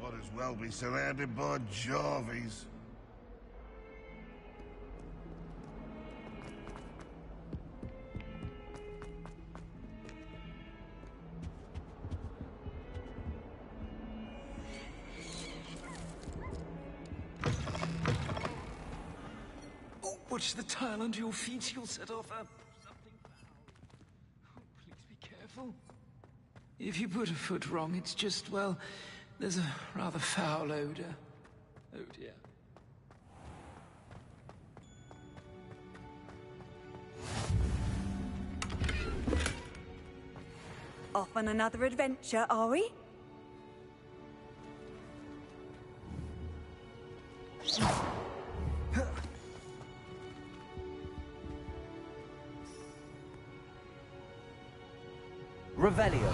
Might as well be surrounded by Jarvies. Oh, watch the tile under your feet. You'll set off something foul. Oh, please be careful. If you put a foot wrong, it's just, well, there's a rather foul odor. Oh, dear. Off on another adventure, are we? Revelio.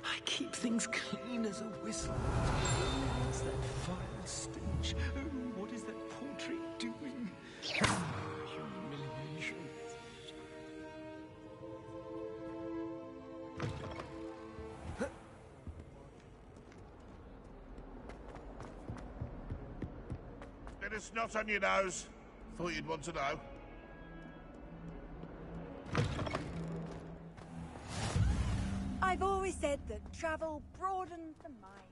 I keep things clean as a whistle. What's that vile stench? Oh, what is that portrait doing? Humiliation. Bit of snot on your nose. Thought you'd want to know. I've always said that travel broadens the mind.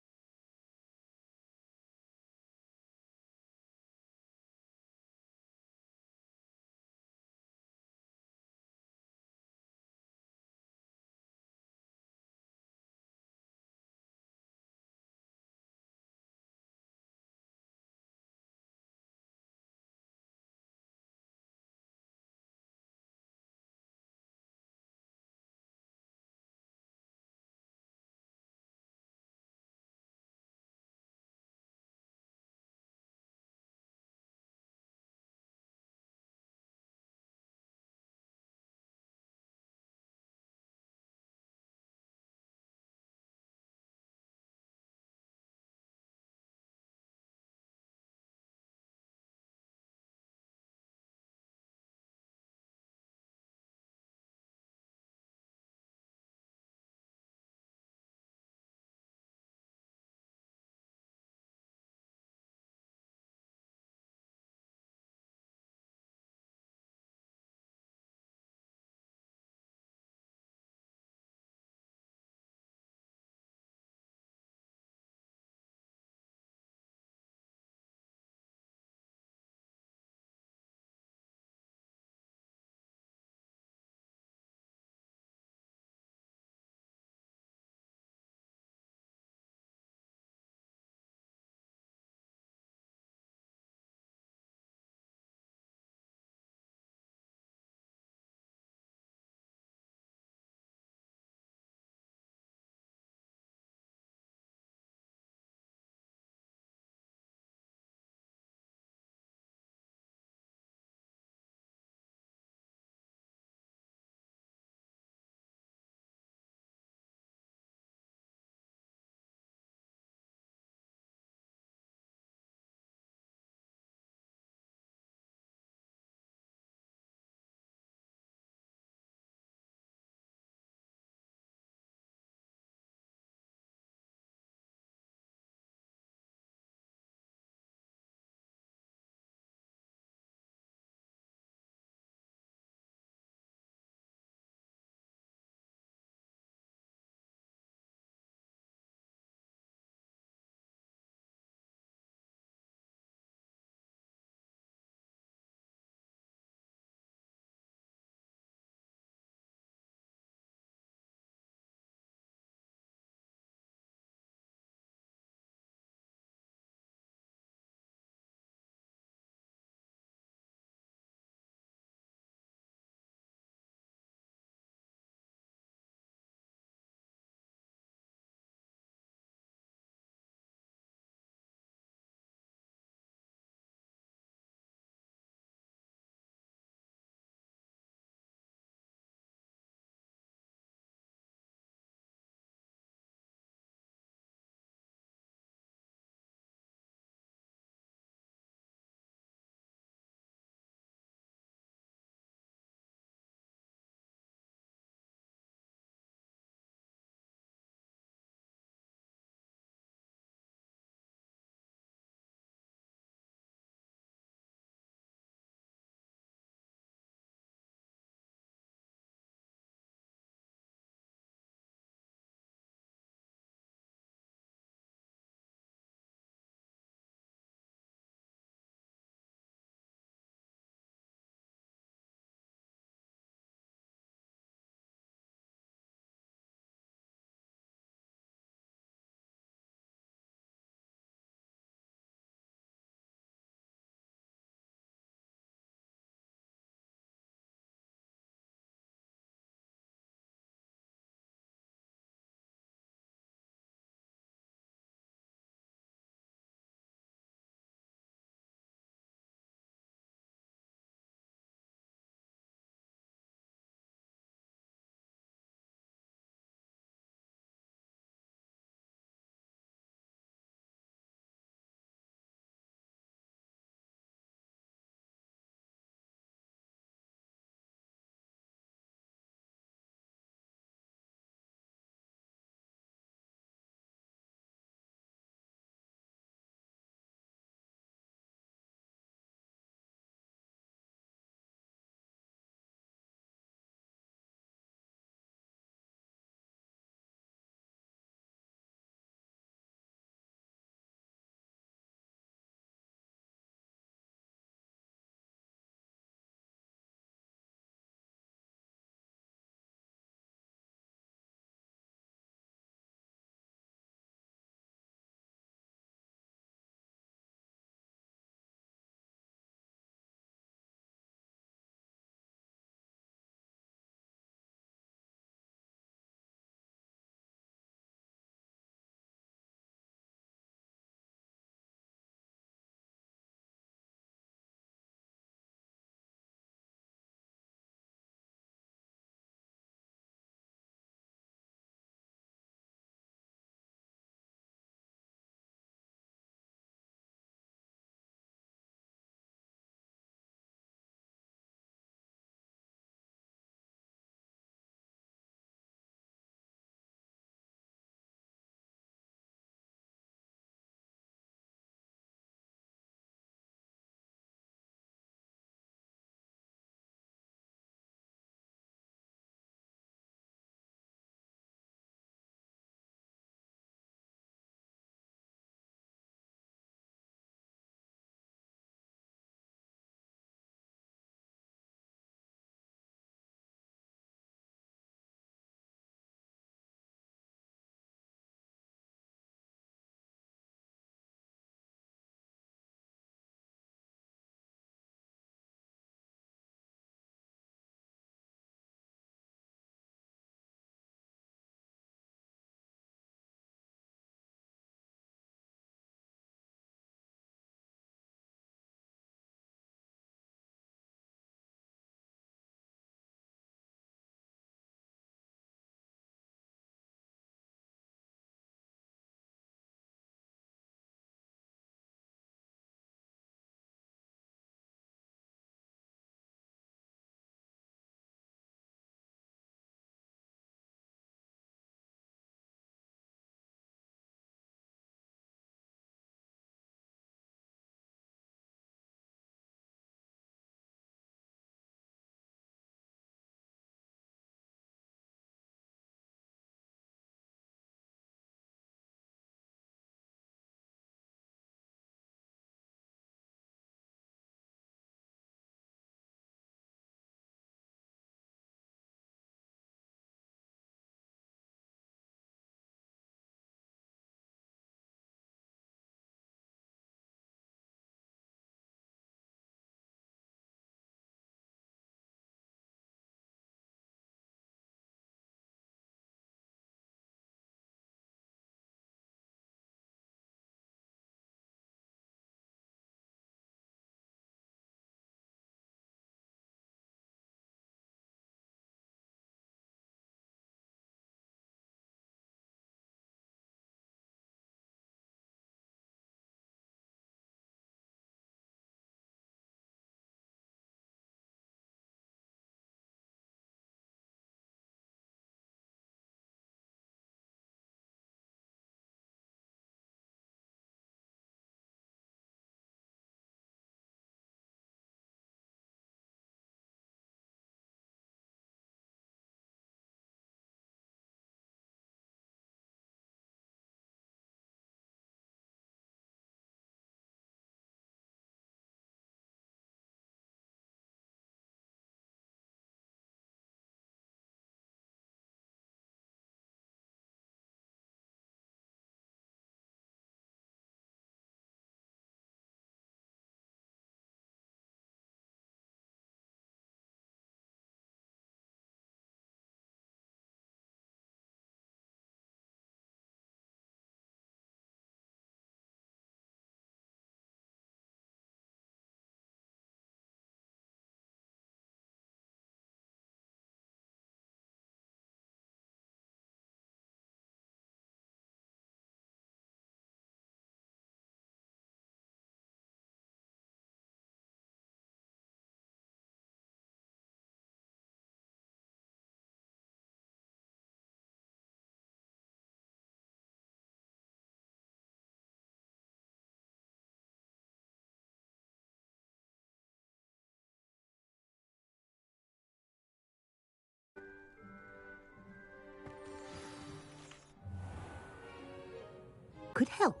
could help.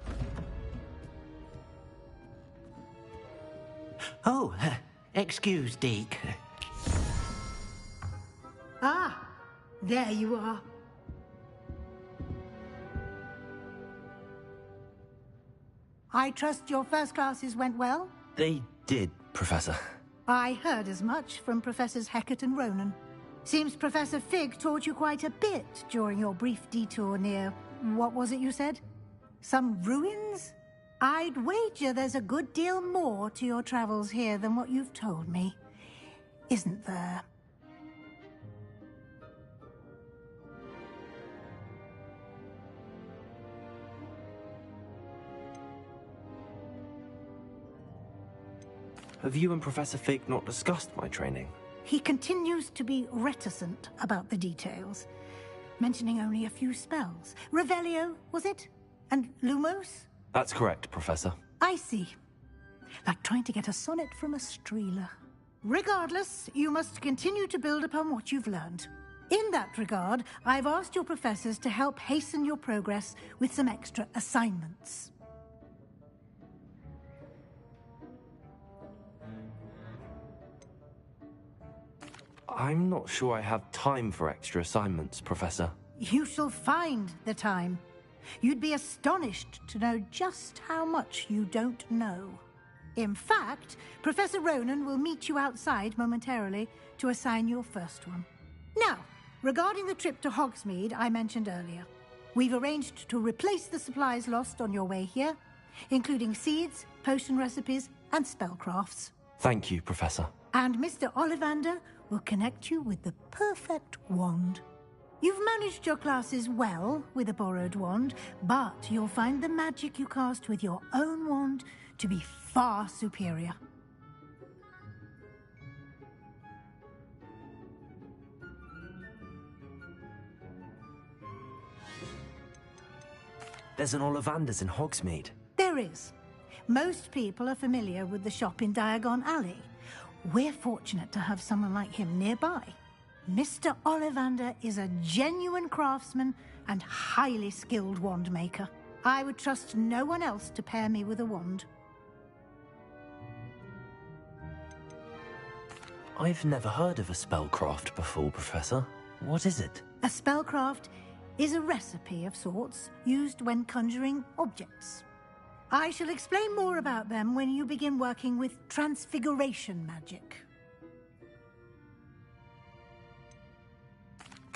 Oh, excuse, Deke. Ah, there you are. I trust your first classes went well? They did, Professor. I heard as much from Professors Hecat and Ronan. Seems Professor Fig taught you quite a bit during your brief detour near... what was it you said? Some ruins? I'd wager there's a good deal more to your travels here than what you've told me. Isn't there? Have you and Professor Fig not discussed my training? He continues to be reticent about the details, mentioning only a few spells. Revelio, was it? And Lumos? That's correct, Professor. I see. Like trying to get a sonnet from a Streeler. Regardless, you must continue to build upon what you've learned. In that regard, I've asked your professors to help hasten your progress with some extra assignments. I'm not sure I have time for extra assignments, Professor. You shall find the time. You'd be astonished to know just how much you don't know. In fact, Professor Ronan will meet you outside momentarily to assign your first one. Now, regarding the trip to Hogsmeade I mentioned earlier, we've arranged to replace the supplies lost on your way here, including seeds, potion recipes, and spellcrafts. Thank you, Professor. And Mr. Ollivander will connect you with the perfect wand. You've managed your classes well with a borrowed wand, but you'll find the magic you cast with your own wand to be far superior. There's an Ollivander's in Hogsmeade. There is. Most people are familiar with the shop in Diagon Alley. We're fortunate to have someone like him nearby. Mr. Ollivander is a genuine craftsman and highly skilled wand maker. I would trust no one else to pair me with a wand. I've never heard of a spellcraft before, Professor. What is it? A spellcraft is a recipe of sorts used when conjuring objects. I shall explain more about them when you begin working with transfiguration magic.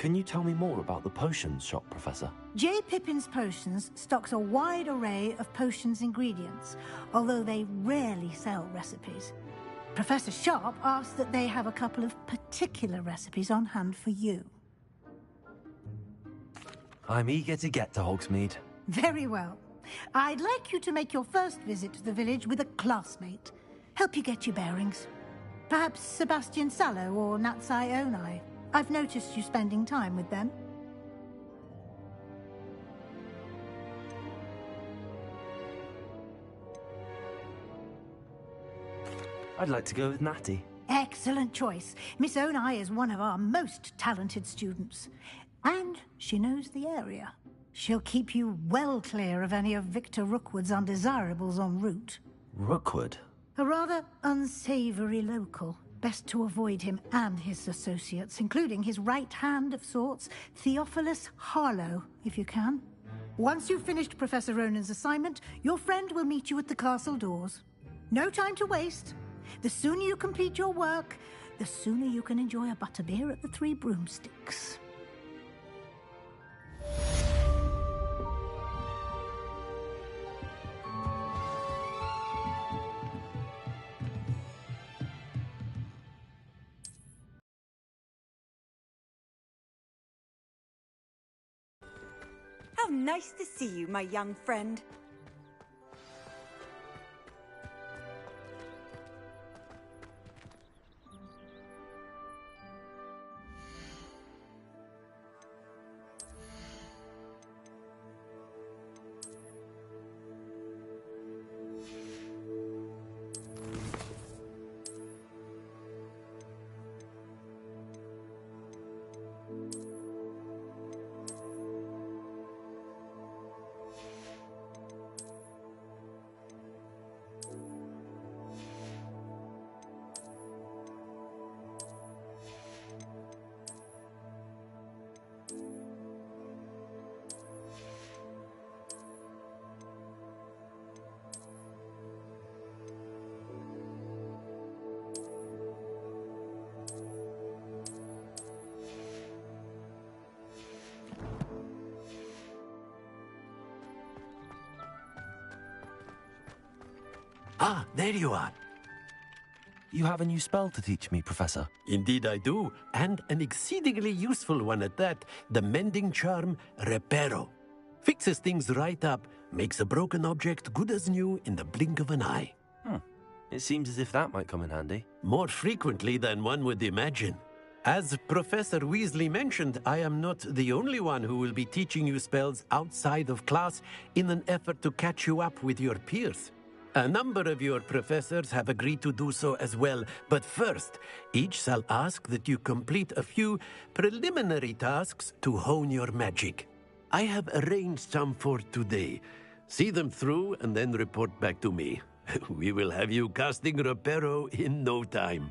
Can you tell me more about the potions shop, Professor? J. Pippin's Potions stocks a wide array of potions ingredients, although they rarely sell recipes. Professor Sharp asked that they have a couple of particular recipes on hand for you. I'm eager to get to Hogsmeade. Very well. I'd like you to make your first visit to the village with a classmate. Help you get your bearings. Perhaps Sebastian Sallow or Natsai Onai. I've noticed you spending time with them. I'd like to go with Natty. Excellent choice. Miss Onai is one of our most talented students. And she knows the area. She'll keep you well clear of any of Victor Rookwood's undesirables en route. Rookwood? A rather unsavory local. Best to avoid him and his associates, including his right hand of sorts, Theophilus Harlow, if you can. Once you've finished Professor Ronan's assignment, your friend will meet you at the castle doors. No time to waste. The sooner you complete your work, the sooner you can enjoy a butterbeer at the Three Broomsticks. How nice to see you, my young friend. Ah, there you are. You have a new spell to teach me, Professor. Indeed I do, and an exceedingly useful one at that. The mending charm, Reparo. Fixes things right up, makes a broken object good as new in the blink of an eye. It seems as if that might come in handy. More frequently than one would imagine. As Professor Weasley mentioned, I am not the only one who will be teaching you spells outside of class in an effort to catch you up with your peers. A number of your professors have agreed to do so as well, but first, each shall ask that you complete a few preliminary tasks to hone your magic. I have arranged some for today. See them through and then report back to me. We will have you casting Reparo in no time.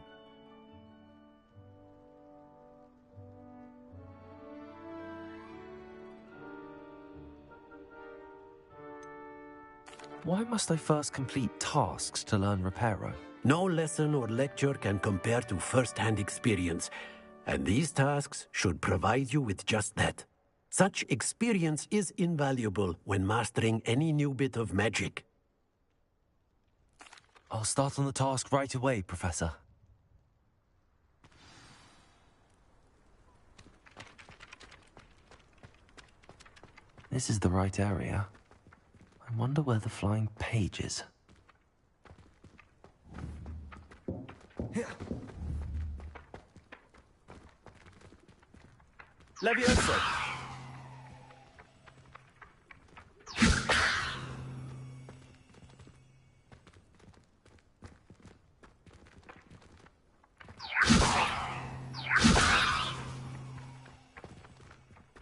Why must I first complete tasks to learn Reparo? No lesson or lecture can compare to first-hand experience, and these tasks should provide you with just that. Such experience is invaluable when mastering any new bit of magic. I'll start on the task right away, Professor. This is the right area. I wonder where the flying page is. Levioso!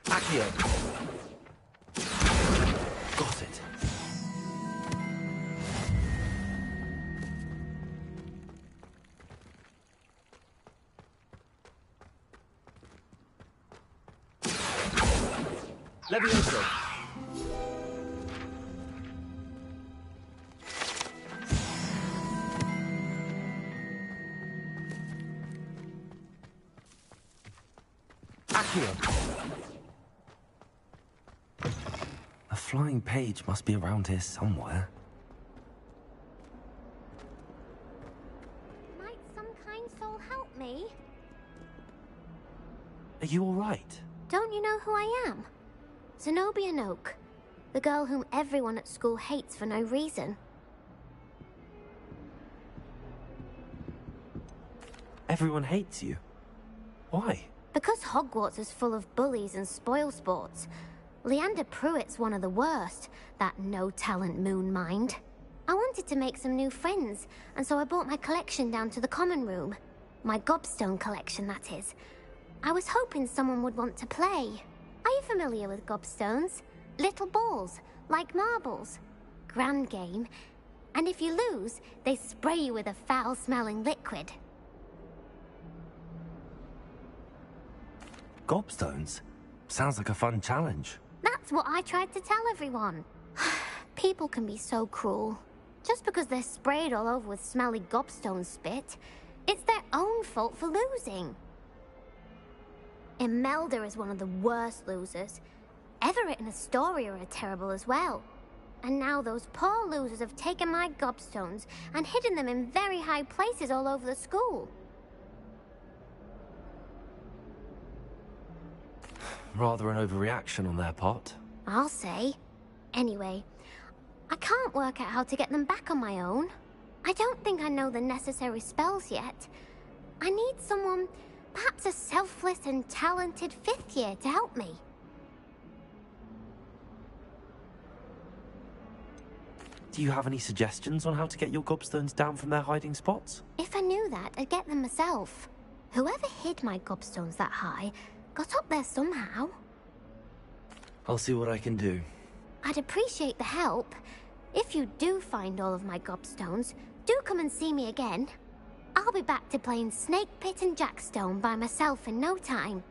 Accio! Got it. Levioso! Accio! The flying page must be around here somewhere. Might some kind soul help me? Are you all right? Don't you know who I am? Zenobia Noak, the girl whom everyone at school hates for no reason. Everyone hates you. Why? Because Hogwarts is full of bullies and spoilsports. Leander Pruitt's one of the worst, that no-talent moon mind. I wanted to make some new friends, and so I brought my collection down to the common room. My gobstone collection, that is. I was hoping someone would want to play. Are you familiar with gobstones? Little balls, like marbles. Grand game. And if you lose, they spray you with a foul-smelling liquid. Gobstones? Sounds like a fun challenge. That's what I tried to tell everyone. People can be so cruel. Just because they're sprayed all over with smelly gobstone spit, it's their own fault for losing. Imelda is one of the worst losers. Everett and Astoria are terrible as well. And now those poor losers have taken my gobstones and hidden them in very high places all over the school. Rather an overreaction on their part. I'll say. Anyway, I can't work out how to get them back on my own. I don't think I know the necessary spells yet. I need someone, perhaps a selfless and talented fifth year to help me. Do you have any suggestions on how to get your gobstones down from their hiding spots? If I knew that, I'd get them myself. Whoever hid my gobstones that high got up there somehow. I'll see what I can do. I'd appreciate the help. If you do find all of my gobstones, do come and see me again. I'll be back to playing Snake Pit and Jackstone by myself in no time.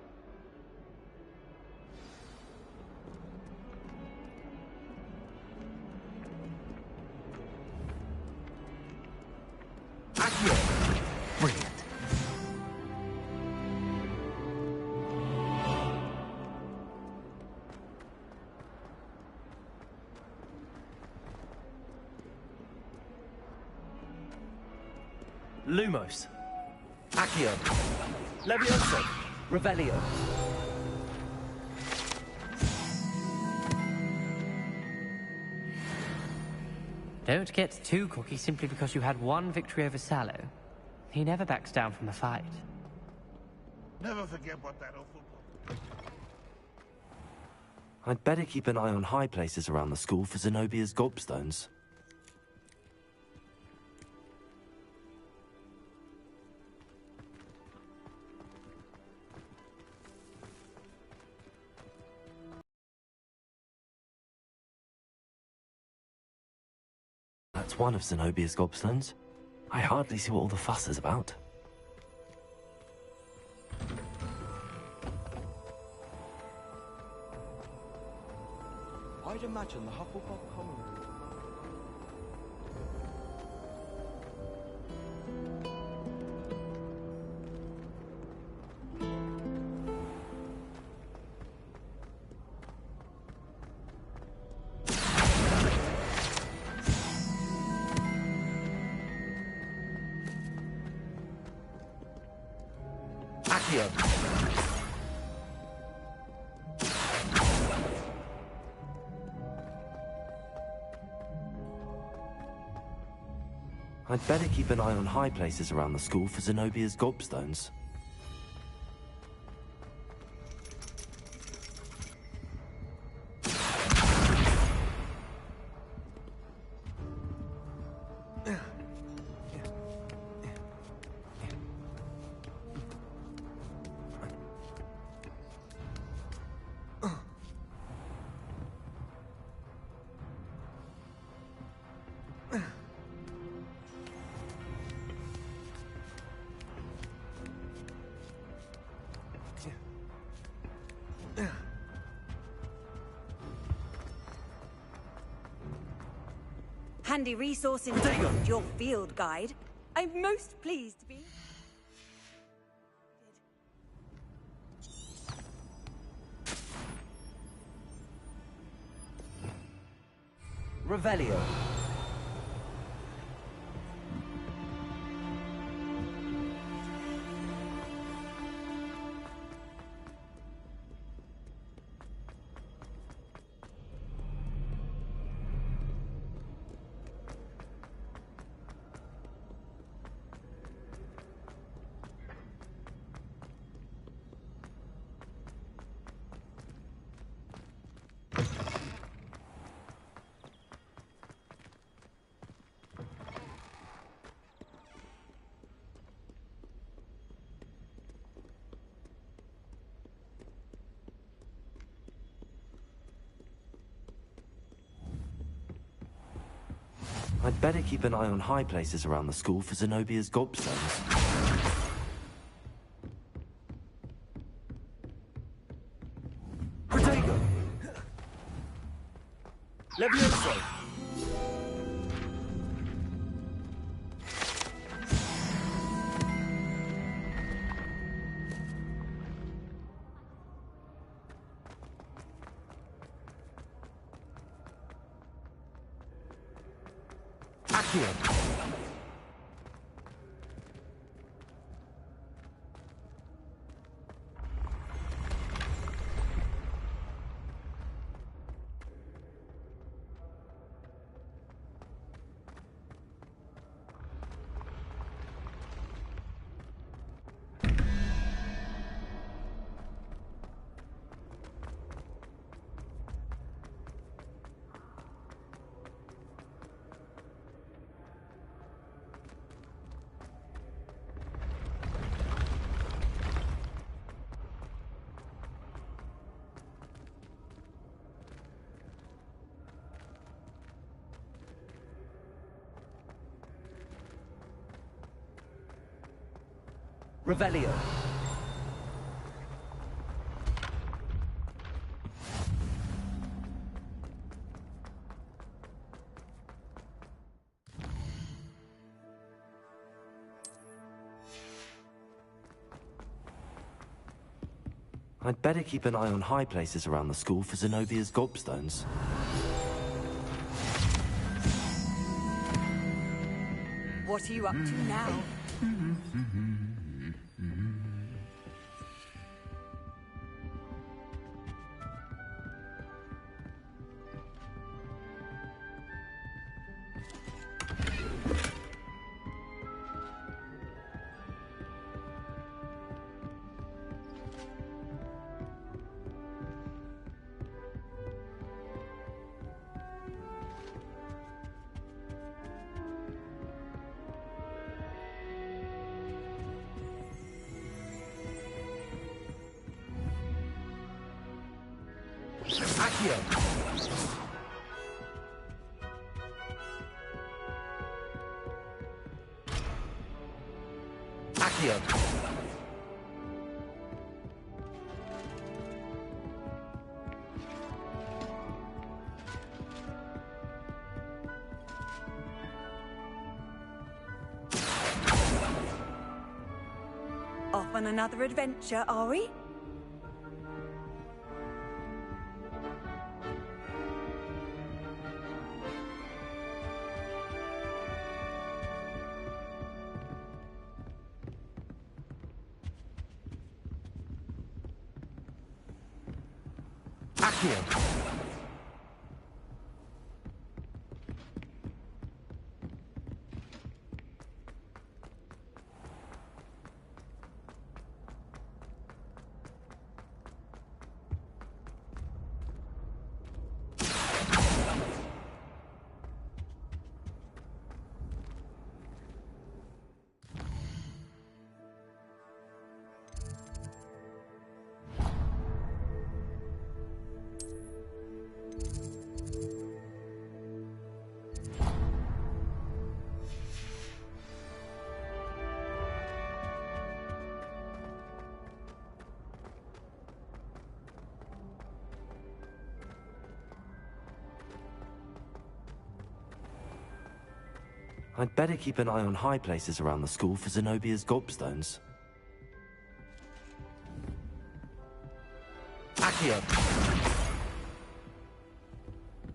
Accio! Brilliant. Lumos. Accio. Levioso. Revelio. Don't get too cocky simply because you had one victory over Sallow. He never backs down from a fight. Never forget what that awful... I'd better keep an eye on high places around the school for Zenobia's gobstones. That's one of Zenobia's gobstones. I hardly see what all the fuss is about. I'd imagine the Hufflepuff common room. Accio. I'd better keep an eye on high places around the school for Zenobia's gobstones. Handy resource indeed, your field guide. I'm most pleased to be... Revelio. I'd better keep an eye on high places around the school for Zenobia's gobstones. Protego. Levioso. Accio. Revelio. I'd better keep an eye on high places around the school for Zenobia's gobstones. What are you up to now? Accio. Accio. Off on another adventure, are we? Accio. I'd better keep an eye on high places around the school for Zenobia's gobstones. Accio.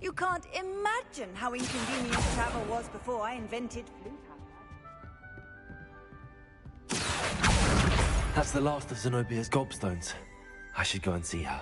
You can't imagine how inconvenient travel was before I invented flute. That's the last of Zenobia's gobstones. I should go and see her.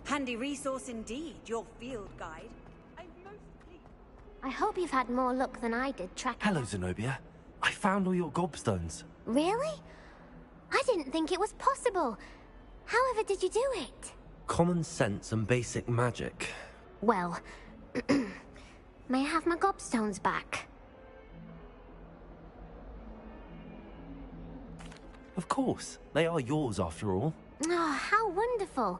Handy resource indeed, your field guide. I'm most pleased. I hope you've had more luck than I did tracking. Hello, Zenobia. I found all your gobstones. Really? I didn't think it was possible. However did you do it? Common sense and basic magic. Well, may I have my gobstones back? Of course. They are yours after all. Oh, how wonderful.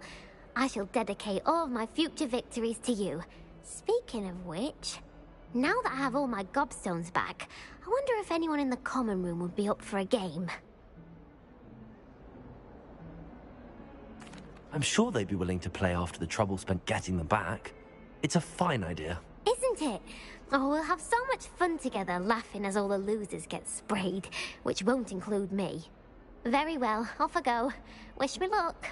I shall dedicate all of my future victories to you. Speaking of which, now that I have all my gobstones back, I wonder if anyone in the common room would be up for a game. I'm sure they'd be willing to play after the trouble spent getting them back. It's a fine idea. Isn't it? Oh, we'll have so much fun together laughing as all the losers get sprayed, which won't include me. Very well, off I go. Wish me luck.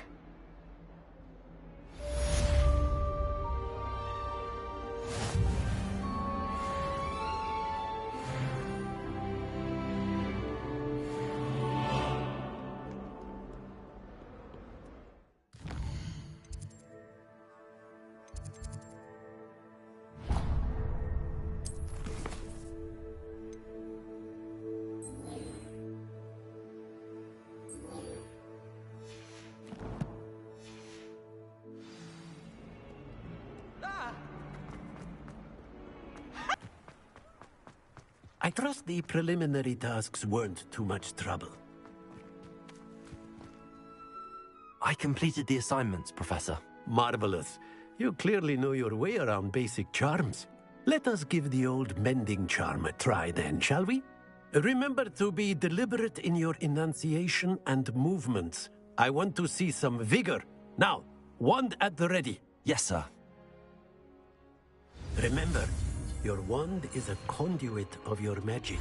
I trust the preliminary tasks weren't too much trouble. I completed the assignments, Professor. Marvelous. You clearly know your way around basic charms. Let us give the old mending charm a try then, shall we? Remember to be deliberate in your enunciation and movements. I want to see some vigor. Now, wand at the ready. Yes, sir. Remember, your wand is a conduit of your magic.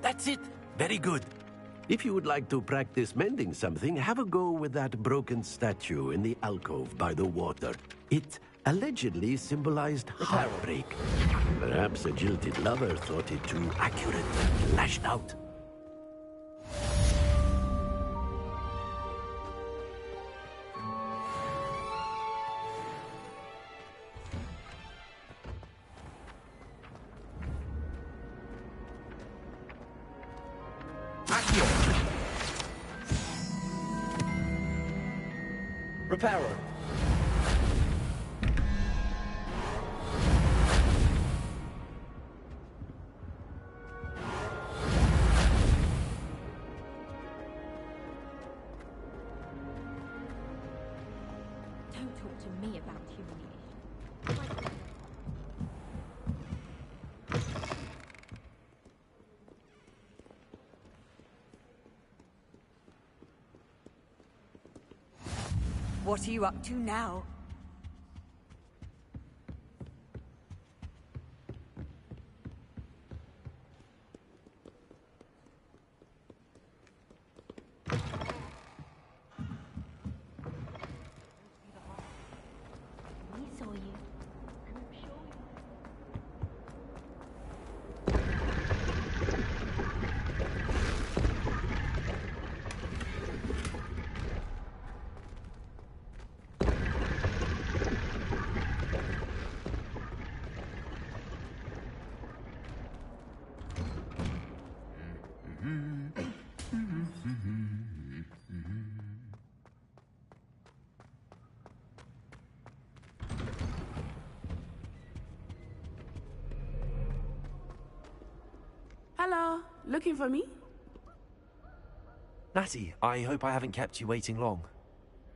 That's it. Very good. If you would like to practice mending something, have a go with that broken statue in the alcove by the water. It allegedly symbolized heartbreak. Perhaps a jilted lover thought it too accurate and lashed out. Reparo. Don't talk to me about humiliation. What are you up to now? We saw you, and I'm sure you... Hello, looking for me? Natty, I hope I haven't kept you waiting long.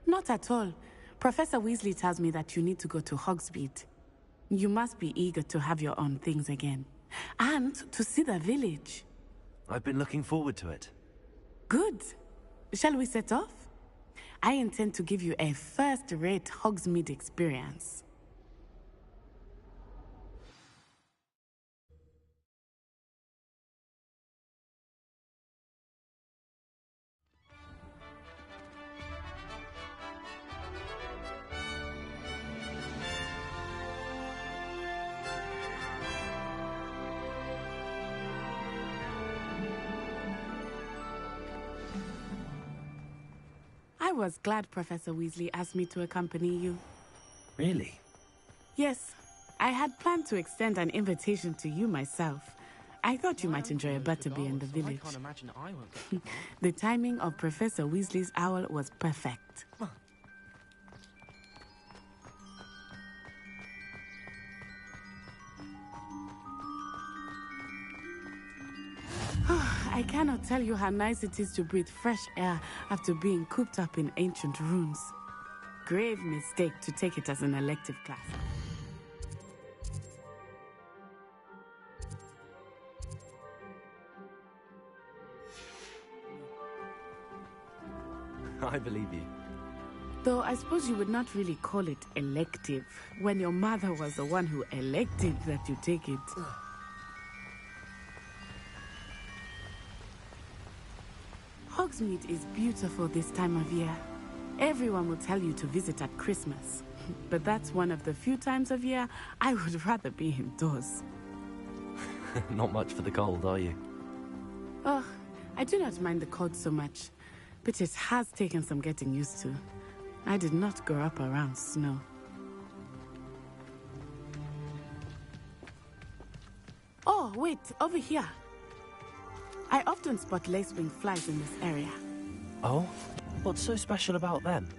Not at all. Professor Weasley tells me that you need to go to Hogsmeade. You must be eager to have your own things again. And to see the village. I've been looking forward to it. Good. Shall we set off? I intend to give you a first-rate Hogsmeade experience. was glad Professor Weasley asked me to accompany you. Really? Yes, I had planned to extend an invitation to you myself. I thought you might enjoy a butterbeer in the village. I can't imagine I won't get The timing of Professor Weasley's owl was perfect. I cannot tell you how nice it is to breathe fresh air after being cooped up in ancient ruins. Grave mistake to take it as an elective class. I believe you. Though I suppose you would not really call it elective when your mother was the one who elected that you take it. Hogsmeade is beautiful this time of year. Everyone will tell you to visit at Christmas. But that's one of the few times of year I would rather be indoors. Not much for the cold, are you? Oh, I do not mind the cold so much. But it has taken some getting used to. I did not grow up around snow. Oh, wait, over here. I often spot lacewing flies in this area. Oh? What's so special about them?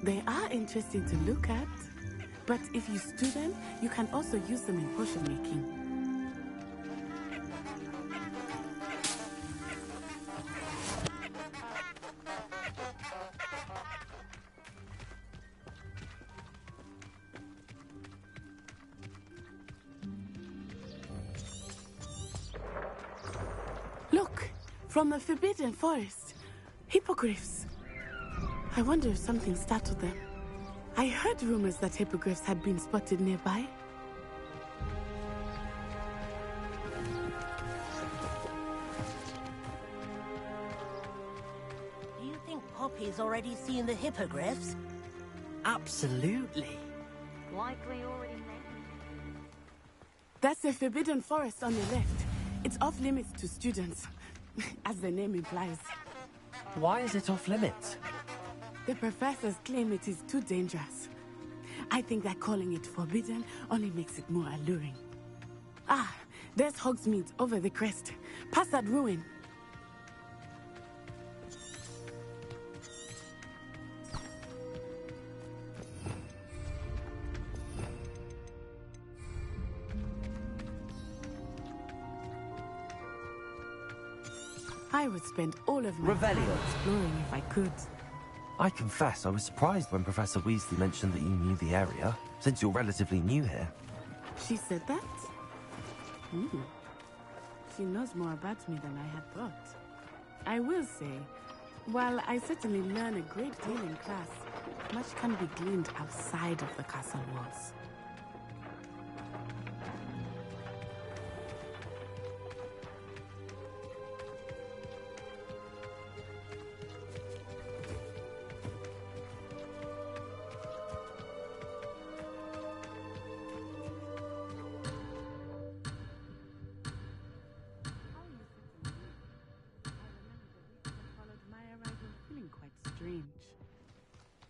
They are interesting to look at. But if you stew them, you can also use them in potion making. Look, from the Forbidden Forest. Hippogriffs. I wonder if something startled them. I heard rumors that hippogriffs had been spotted nearby. Do you think Poppy's already seen the hippogriffs? Absolutely. Likely already met. That's the Forbidden Forest on the left. It's off limits to students, as the name implies. Why is it off limits? The professors claim it is too dangerous. I think that calling it forbidden only makes it more alluring. Ah, there's Hogsmeade over the crest. Past that ruin. I would spend all of my time exploring if I could. I confess I was surprised when Professor Weasley mentioned that you knew the area, since you're relatively new here. She said that? She knows more about me than I had thought. I will say, while I certainly learn a great deal in class, much can be gleaned outside of the castle walls.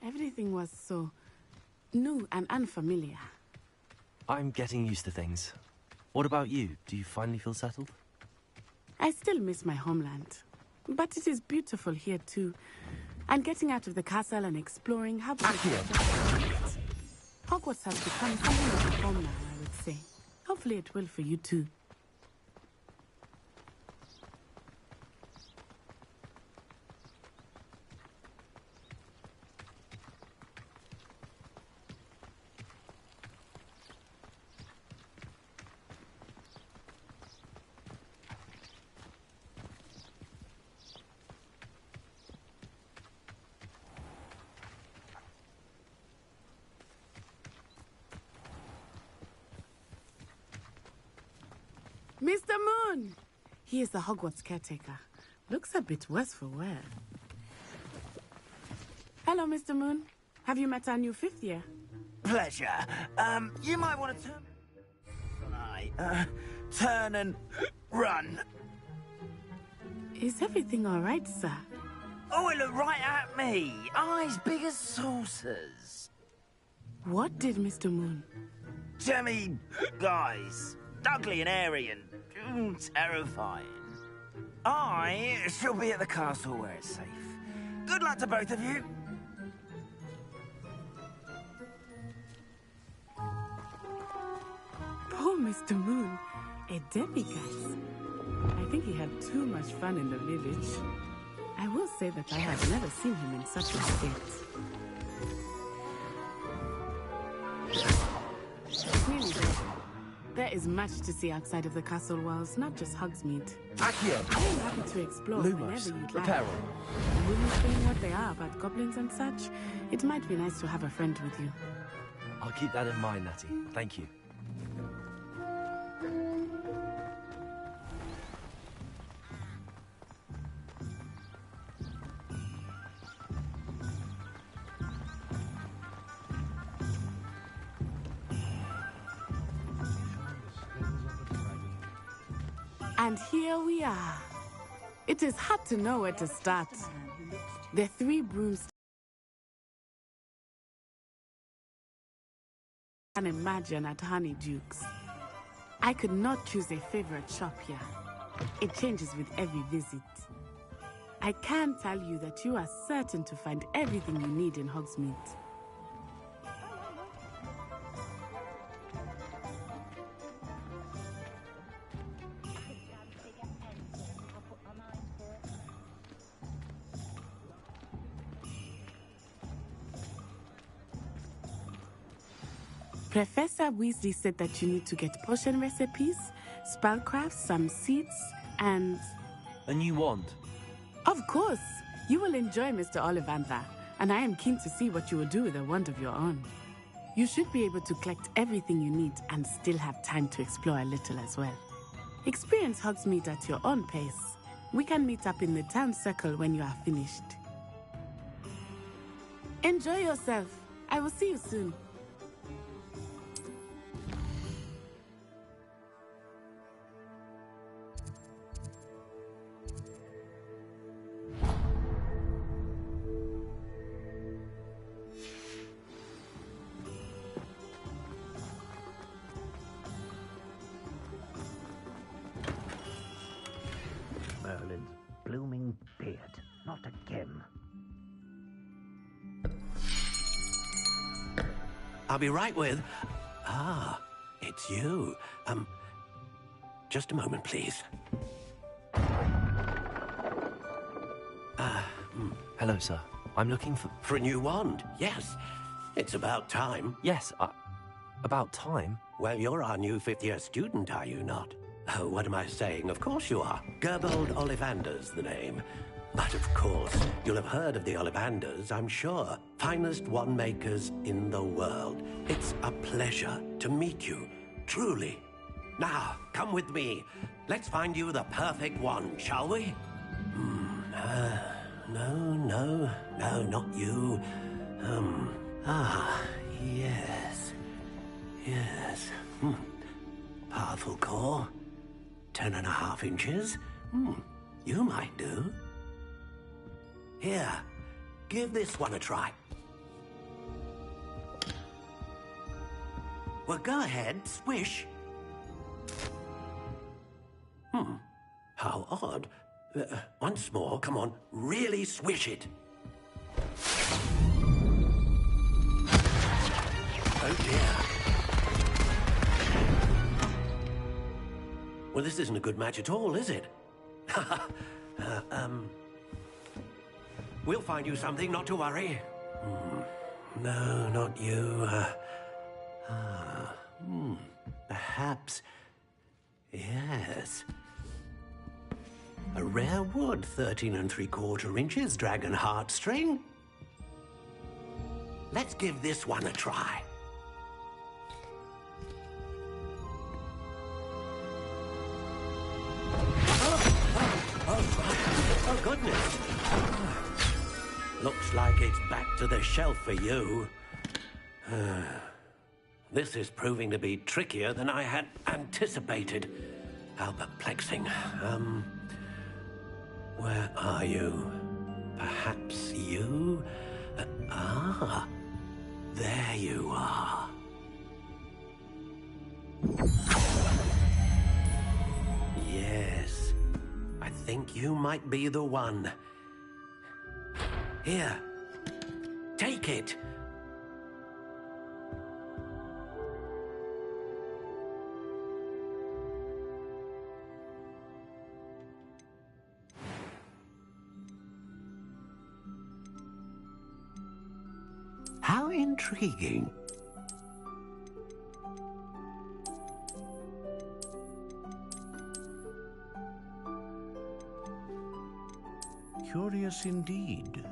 Everything was so new and unfamiliar. I'm getting used to things. What about you? Do you finally feel settled? I still miss my homeland. But it is beautiful here too. And getting out of the castle and exploring how Hogwarts has become something like a home now, I would say. Hopefully it will for you too. Mr. Moon! He is the Hogwarts caretaker. Looks a bit worse for wear. Hello, Mr. Moon. Have you met our new fifth year? Pleasure. You might want to turn... turn and run. Is everything all right, sir? Oh, it looked right at me. Eyes big as saucers. What did Mr. Moon? Jemmy, guys. Ugly and airy and terrifying. I shall be at the castle where it's safe. Good luck to both of you. Poor Mr. Moon. A demiguise. I think he had too much fun in the village. I will say that I have never seen him in such a state. Really, there is much to see outside of the castle walls, not just Hogsmeade. Accio! I am happy to explore Lumos, whenever you'd like. Reparo. Rumors being what they are about goblins and such, it might be nice to have a friend with you. I'll keep that in mind, Natty. Thank you. And here we are. It is hard to know where to start. The three brooms can imagine at Honeydukes. I could not choose a favorite shop here. It changes with every visit. I can tell you that you are certain to find everything you need in Hogsmeade. Professor Weasley said that you need to get potion recipes, spellcrafts, some seeds, and... A new wand? Of course! You will enjoy Mr. Ollivander, and I am keen to see what you will do with a wand of your own. You should be able to collect everything you need and still have time to explore a little as well. Experience Hogsmeade at your own pace. We can meet up in the town circle when you are finished. Enjoy yourself. I will see you soon. Merlin's blooming beard. Not again. I'll be right with... Ah, it's you. Just a moment, please. Hello, sir. I'm looking for... For a new wand, yes. It's about time. Yes, about time? Well, you're our new fifth-year student, are you not? Oh, what am I saying? Of course you are. Gerbold Ollivander's the name. But of course, you'll have heard of the Ollivanders, I'm sure. Finest wand makers in the world. It's a pleasure to meet you, truly. Now, come with me. Let's find you the perfect wand, shall we? No, not you. Yes. Powerful core. 10.5 inches. You might do. Here, give this one a try. Well, go ahead, swish. How odd. Once more, come on, really swish it. Oh dear. Well, this isn't a good match at all, is it? We'll find you something, not to worry. No, not you. Perhaps. Yes. A rare wood, 13 3/4 inches, dragon heartstring. Let's give this one a try. Oh, goodness. Looks like it's back to the shelf for you. This is proving to be trickier than I had anticipated. How perplexing. Where are you? Perhaps you? There you are. Yes, I think you might be the one. Here, take it. How intriguing. Curious indeed.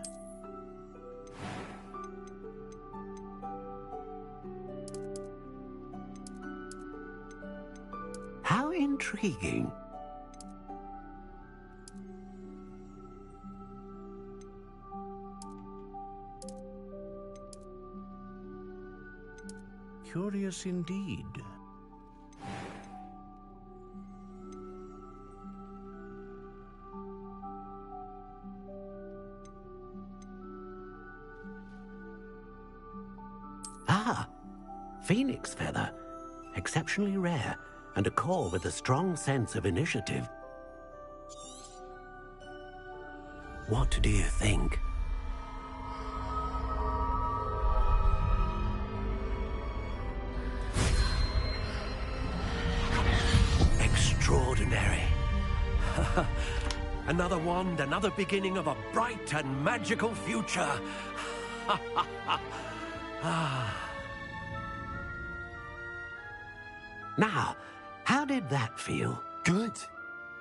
How intriguing. Curious indeed. Ah, phoenix feather. Exceptionally rare, and a core with a strong sense of initiative. What do you think? Extraordinary. Another wand, another beginning of a bright and magical future. Now, how did that feel? Good.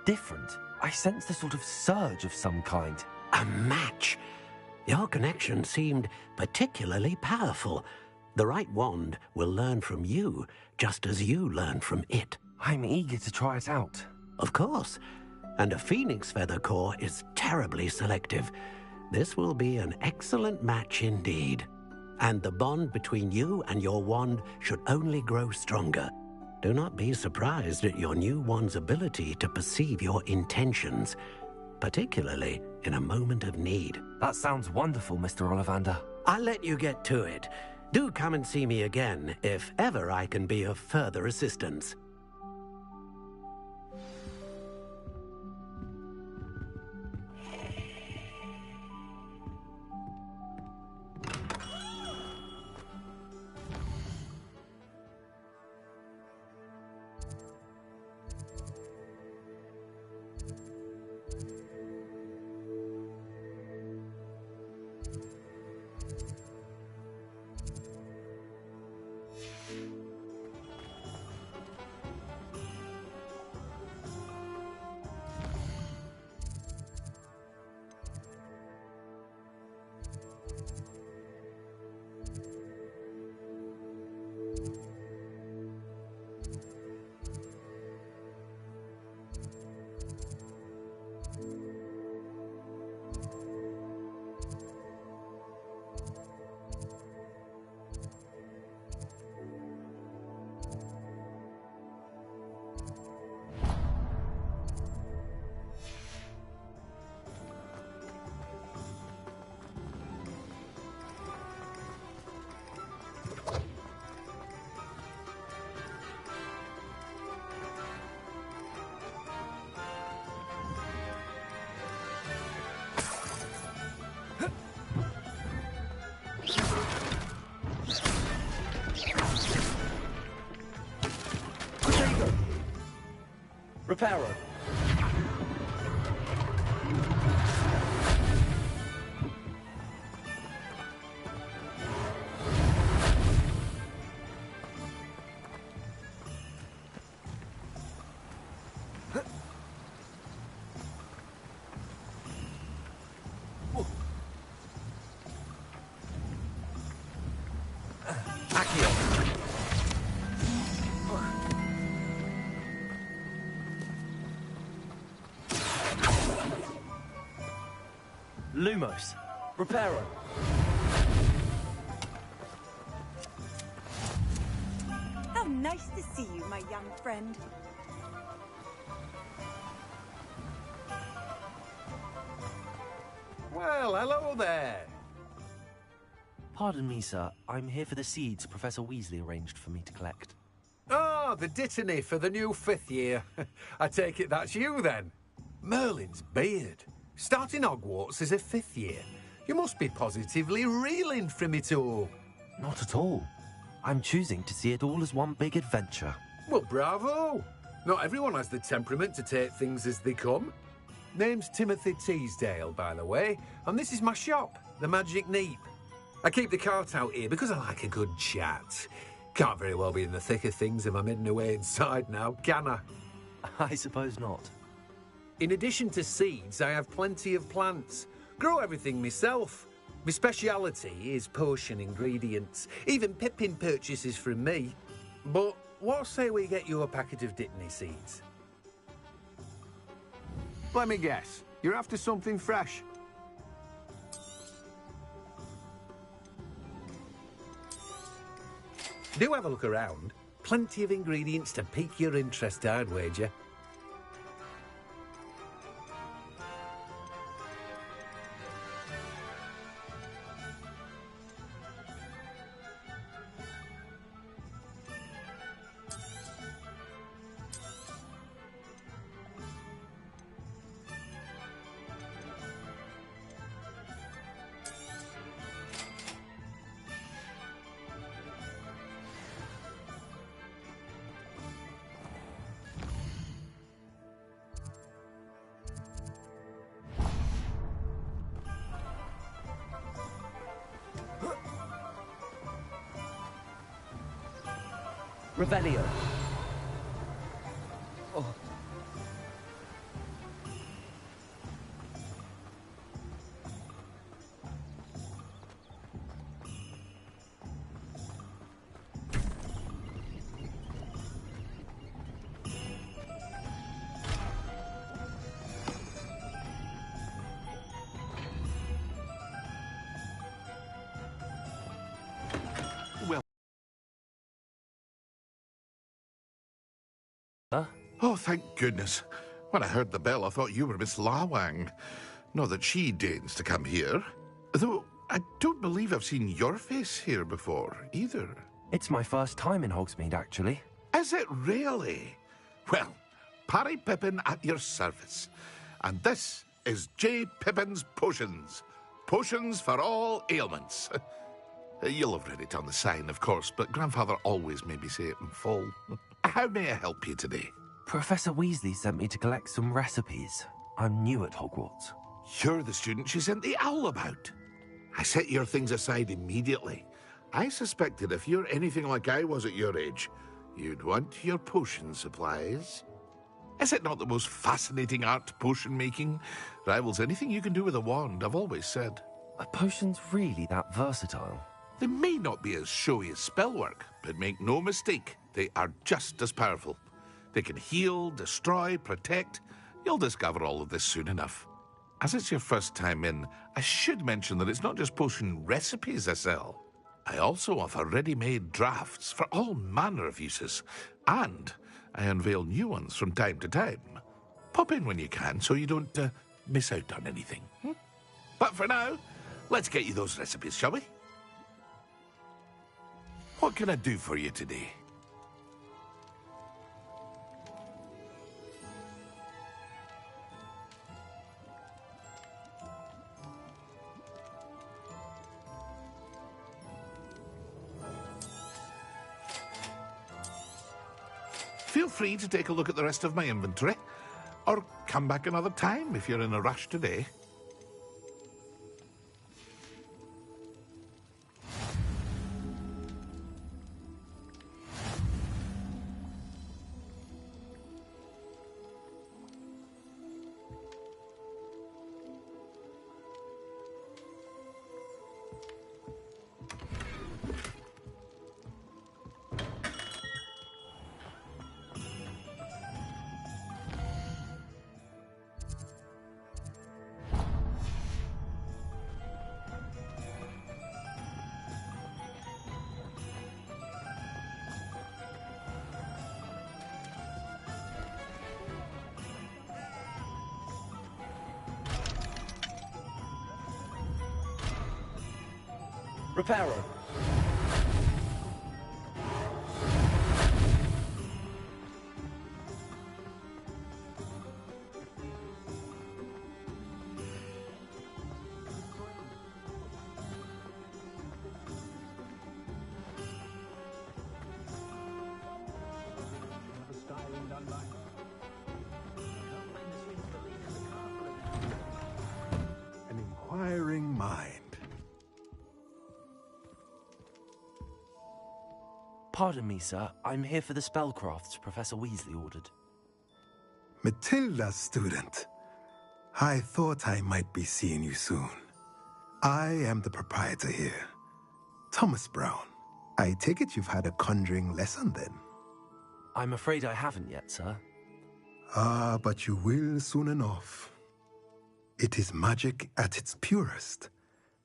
Different. I sensed a sort of surge of some kind. A match. Your connection seemed particularly powerful. The right wand will learn from you, just as you learn from it. I'm eager to try it out. Of course. And a phoenix feather core is terribly selective. This will be an excellent match indeed. And the bond between you and your wand should only grow stronger. Do not be surprised at your new wand's ability to perceive your intentions, particularly in a moment of need. That sounds wonderful, Mr. Ollivander. I'll let you get to it. Do come and see me again if ever I can be of further assistance. Reparo. Lumos. Reparo. How nice to see you, my young friend. Well, Well, hello there. Pardon me, sir. I'm here for the seeds Professor Weasley arranged for me to collect. Ah, the dittany for the new 5th year. I take it that's you, then. Merlin's beard. Starting Hogwarts as a 5th year. You must be positively reeling from it all. Not at all. I'm choosing to see it all as one big adventure. Well, bravo. Not everyone has the temperament to take things as they come. Name's Timothy Teasdale, by the way, and this is my shop, the Magic Neep. I keep the cart out here because I like a good chat. Can't very well be in the thick of things if I'm hidden away inside now, can I? I suppose not. In addition to seeds, I have plenty of plants. Grow everything myself. My speciality is potion ingredients. Even Pippin purchases from me. But what say we get you a packet of Dittany seeds? Let me guess. You're after something fresh. Do have a look around. Plenty of ingredients to pique your interest, I'd wager. Revelio. Oh. Oh, thank goodness. When I heard the bell, I thought you were Miss Lawang. Not that she deigns to come here. Though, I don't believe I've seen your face here before, either. It's my first time in Hogsmeade, actually. Is it really? Well, Parry Pippin at your service. And this is J. Pippin's Potions. Potions for all ailments. You'll have read it on the sign, of course, but Grandfather always made me say it in full. How may I help you today? Professor Weasley sent me to collect some recipes. I'm new at Hogwarts. You're the student she sent the owl about. I set your things aside immediately. I suspected if you're anything like I was at your age, you'd want your potion supplies. Is it not the most fascinating art, potion making? Rivals anything you can do with a wand, I've always said. Are potions really that versatile? They may not be as showy as spellwork, but make no mistake, they are just as powerful. They can heal, destroy, protect. You'll discover all of this soon enough. As it's your first time in, I should mention that it's not just potion recipes I sell. I also offer ready-made drafts for all manner of uses, and I unveil new ones from time to time. Pop in when you can so you don't miss out on anything. But for now, let's get you those recipes, shall we? What can I do for you today? Feel free to take a look at the rest of my inventory, or come back another time if you're in a rush today. Reparo. An inquiring mind. Pardon me, sir. I'm here for the spellcrafts Professor Weasley ordered. Matilda, student. I thought I might be seeing you soon. I am the proprietor here, Thomas Brown. I take it you've had a conjuring lesson then? I'm afraid I haven't yet, sir. Ah, but you will soon enough. It is magic at its purest,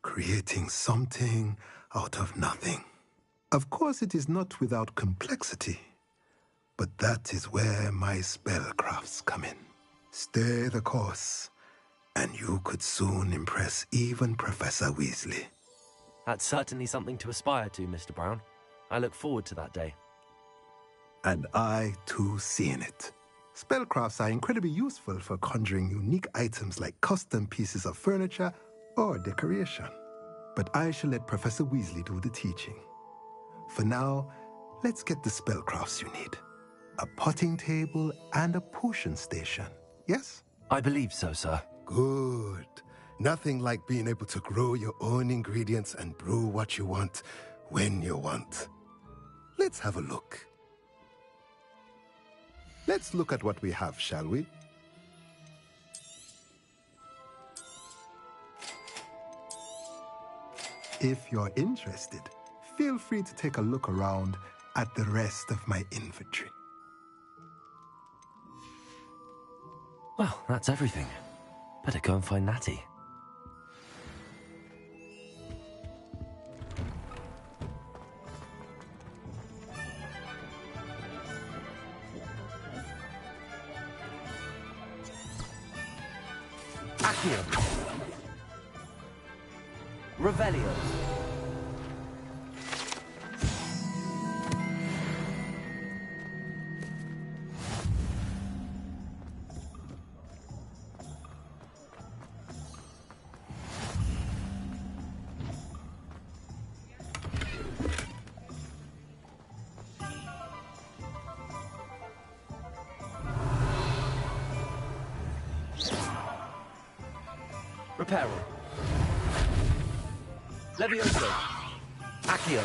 creating something out of nothing. Of course, it is not without complexity, but that is where my spellcrafts come in. Stay the course, and you could soon impress even Professor Weasley. That's certainly something to aspire to, Mr. Brown. I look forward to that day. And I, too, seeing it. Spellcrafts are incredibly useful for conjuring unique items like custom pieces of furniture or decoration. But I shall let Professor Weasley do the teaching. For now, let's get the spellcrafts you need. A potting table and a potion station, yes? I believe so, sir. Good. Nothing like being able to grow your own ingredients and brew what you want when you want. Let's have a look. Let's look at what we have, shall we? If you're interested, feel free to take a look around at the rest of my inventory. Well, that's everything. Better go and find Natty. Accio. Revelio. Reparo. Levioso. Accio.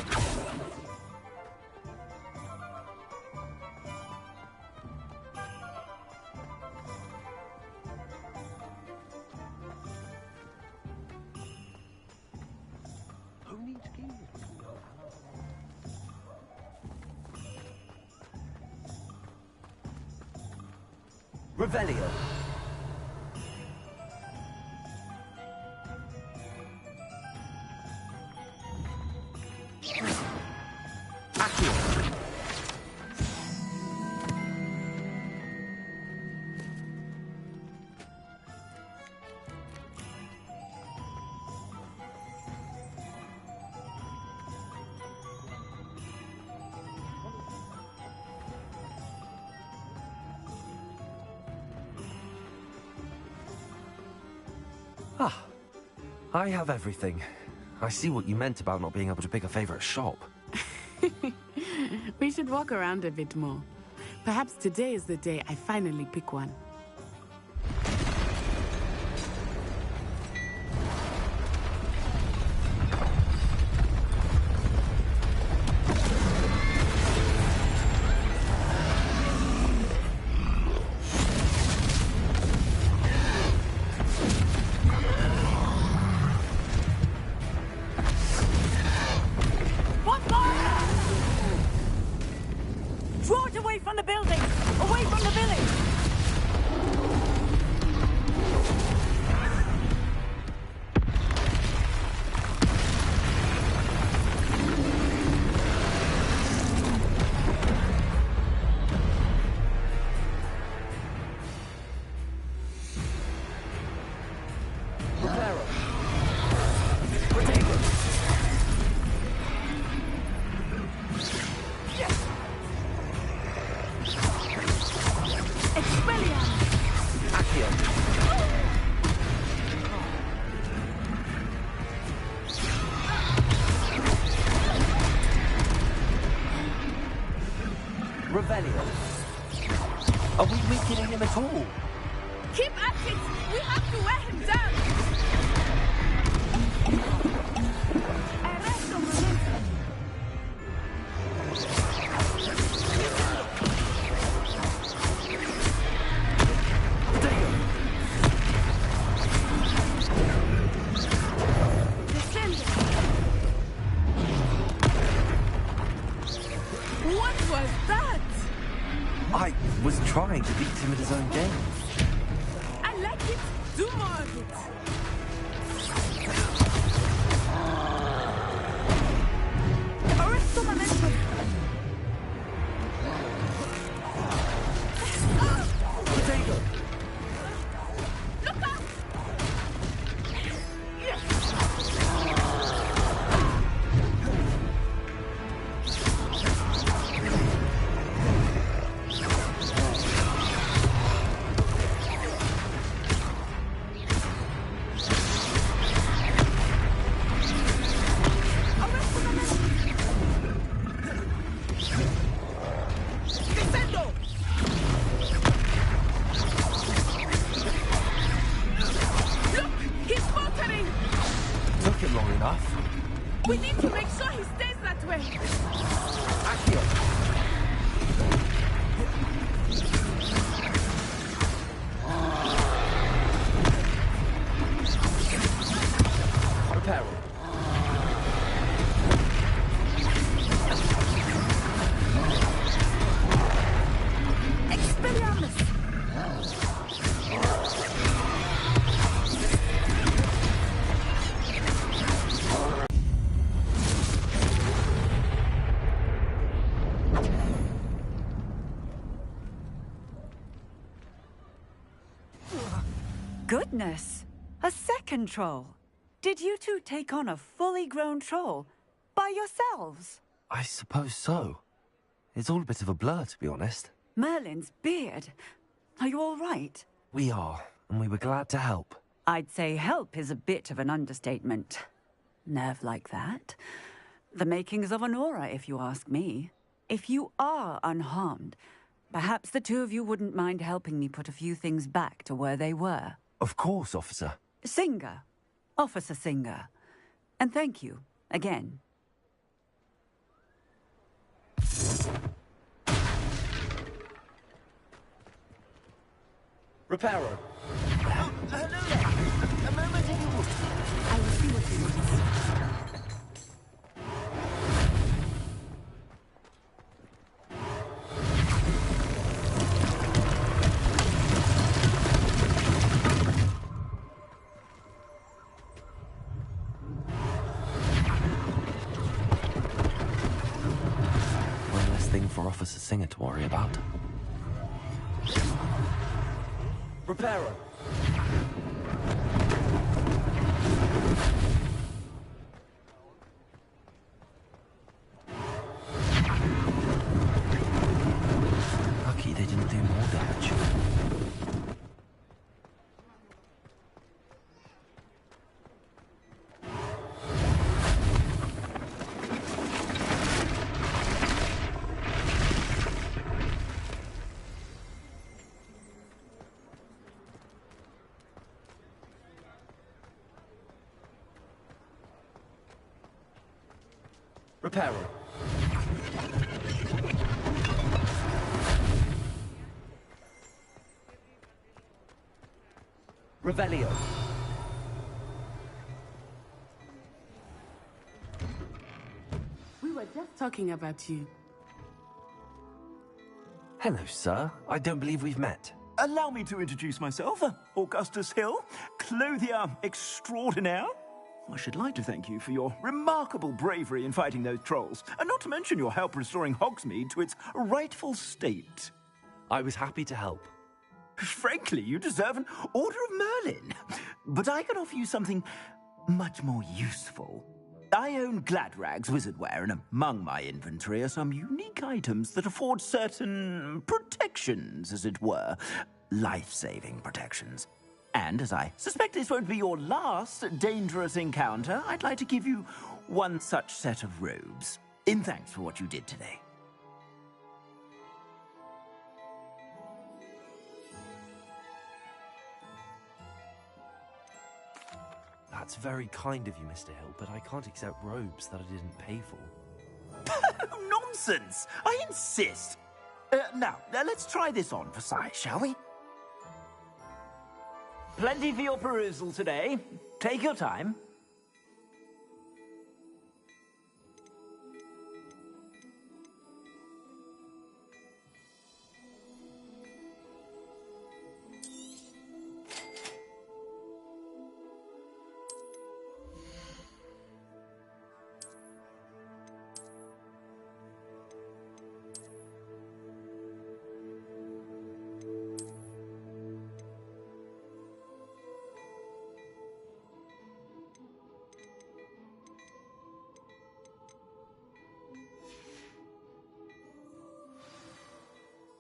Revelio. Ah, I have everything. I see what you meant about not being able to pick a favorite shop. We should walk around a bit more. Perhaps today is the day I finally pick one. Draw it away from the building! Away from the village! Accio! Revelio. Are we weakening him at all? Keep at it! We have to wear him down! Arresto momentum! What was that? I was trying to beat him at his own game. I like it. Do more of it. Arresto momentum. Potato! Look out! Yes. We need to make sure he stays that way. Accio! Reparo. Expelliarmus! Goodness! A second troll! Did you two take on a fully grown troll by yourselves? I suppose so. It's all a bit of a blur, to be honest. Merlin's beard. Are you all right? We are, and we were glad to help. I'd say help is a bit of an understatement. Nerve like that. The makings of an aura, if you ask me. If you are unharmed, perhaps the two of you wouldn't mind helping me put a few things back to where they were. Of course, officer. Singer. Officer Singer. And thank you, again. Reparo. Oh, hello there. A moment if you would. I will see what you want. One less thing for Officer Singer to worry about. Reparo. Lucky they didn't do more damage. Reparo. Revelio. We were just talking about you. Hello, sir. I don't believe we've met. Allow me to introduce myself, Augustus Hill, clothier extraordinaire. I should like to thank you for your remarkable bravery in fighting those trolls, and not to mention your help restoring Hogsmeade to its rightful state. I was happy to help. Frankly, you deserve an Order of Merlin. But I can offer you something much more useful. I own Gladrag's wizardware, and among my inventory are some unique items that afford certain protections, as it were. life-saving protections. And as I suspect this won't be your last dangerous encounter, I'd like to give you one such set of robes, in thanks for what you did today. That's very kind of you, Mr. Hill, but I can't accept robes that I didn't pay for. Nonsense! I insist! Now, let's try this on for size, shall we? Plenty for your perusal today. Take your time.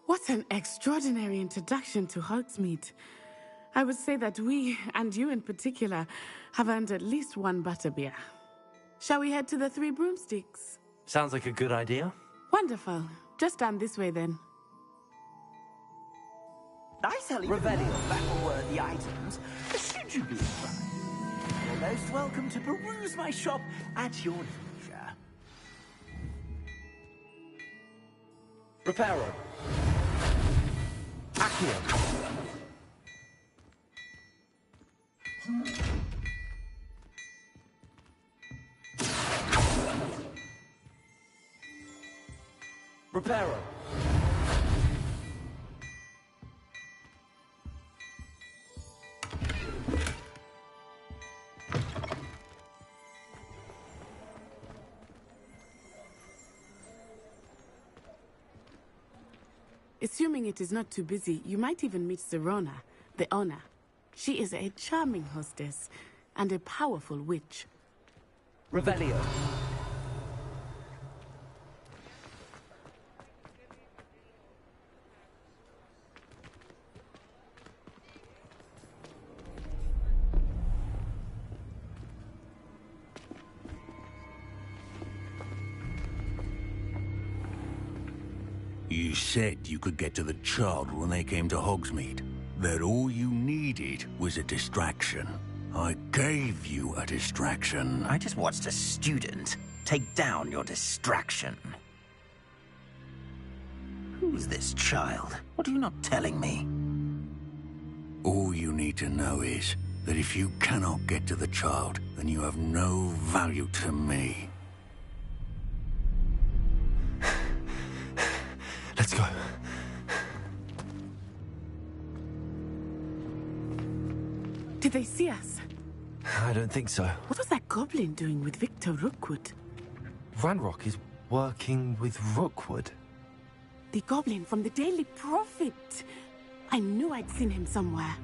What an extraordinary introduction to Hogsmeade. I would say that we, and you in particular, have earned at least one butterbeer. Shall we head to the Three Broomsticks? Sounds like a good idea. Wonderful. Just down this way then. I sell even more battle-worthy items. Should you be inclined? You're most welcome to peruse my shop at your leisure. Reparo. Accio. Reparo. Assuming it is not too busy, you might even meet Sirona, the owner. She is a charming hostess and a powerful witch. Revelio. You said you could get to the child when they came to Hogsmeade. That all you needed was a distraction. I gave you a distraction. I just watched a student take down your distraction. Who's this child? What are you not telling me? All you need to know is that if you cannot get to the child, then you have no value to me. Let's go. Did they see us? I don't think so. What was that goblin doing with Victor Rookwood? Ranrock is working with Rookwood. The goblin from the Daily Prophet. I knew I'd seen him somewhere.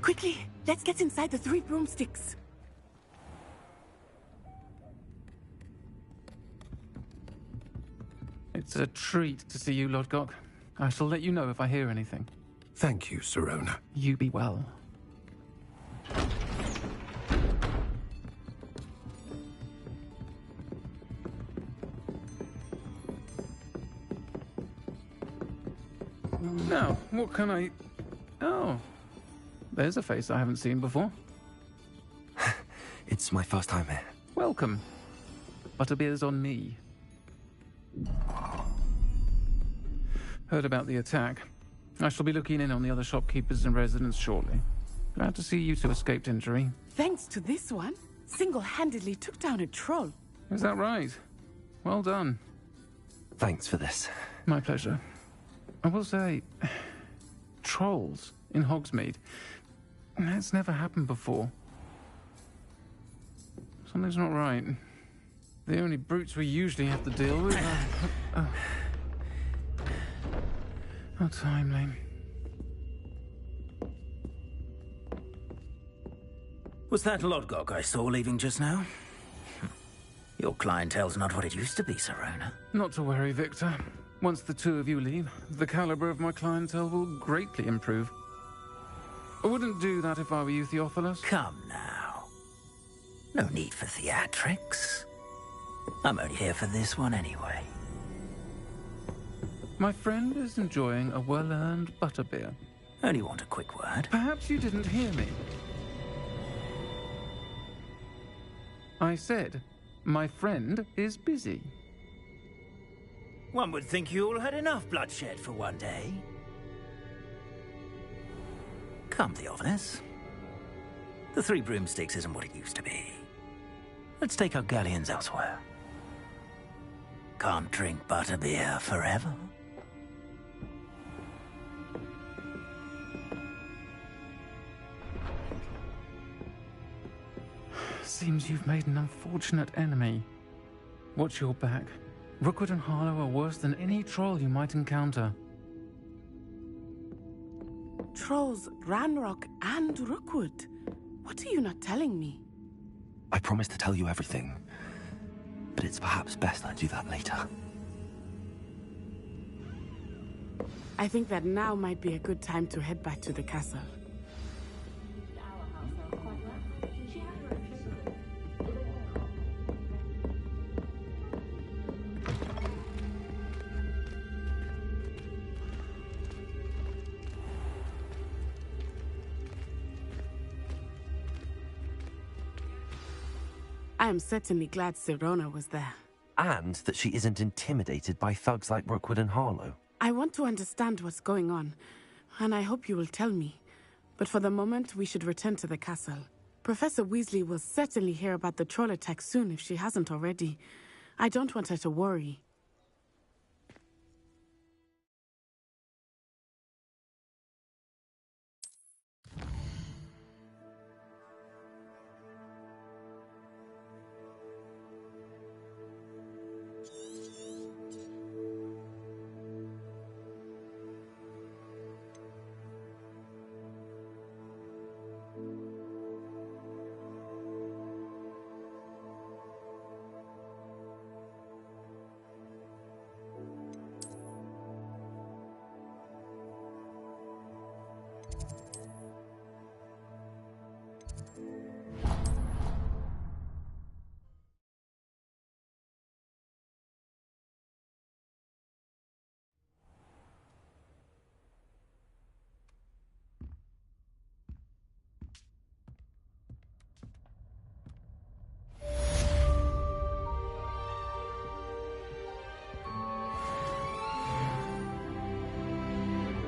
Quickly, let's get inside the Three Broomsticks. It's a treat to see you, Lodgok. I shall let you know if I hear anything. Thank you, Sirona. You be well. Now, what can I... Oh, there's a face I haven't seen before. It's my first time here. Welcome. Butterbeer's on me. Heard about the attack. I shall be looking in on the other shopkeepers and residents shortly. Glad to see you two escaped injury. Thanks to this one, single-handedly took down a troll. Is that right? Well done. Thanks for this. My pleasure. I will say, trolls in Hogsmeade. That's never happened before. Something's not right. The only brutes we usually have to deal with are... How timely. Was that Lodgok I saw leaving just now? Your clientele's not what it used to be, Sirona. Not to worry, Victor. Once the two of you leave, the caliber of my clientele will greatly improve. I wouldn't do that if I were you, Theophilus. Come now. No need for theatrics. I'm only here for this one anyway. My friend is enjoying a well-earned butterbeer. Only want a quick word. Perhaps you didn't hear me. I said, my friend is busy. One would think you all had enough bloodshed for one day. Come, Theophilus. The Three Broomsticks isn't what it used to be. Let's take our galleons elsewhere. Can't drink butterbeer forever. Seems you've made an unfortunate enemy. Watch your back. Rookwood and Harlow are worse than any troll you might encounter. Trolls, Ranrock, and Rookwood. What are you not telling me? I promised to tell you everything, but it's perhaps best I do that later. I think that now might be a good time to head back to the castle. I am certainly glad Sirona was there. And that she isn't intimidated by thugs like Rookwood and Harlow. I want to understand what's going on, and I hope you will tell me. But for the moment, we should return to the castle. Professor Weasley will certainly hear about the troll attack soon if she hasn't already. I don't want her to worry.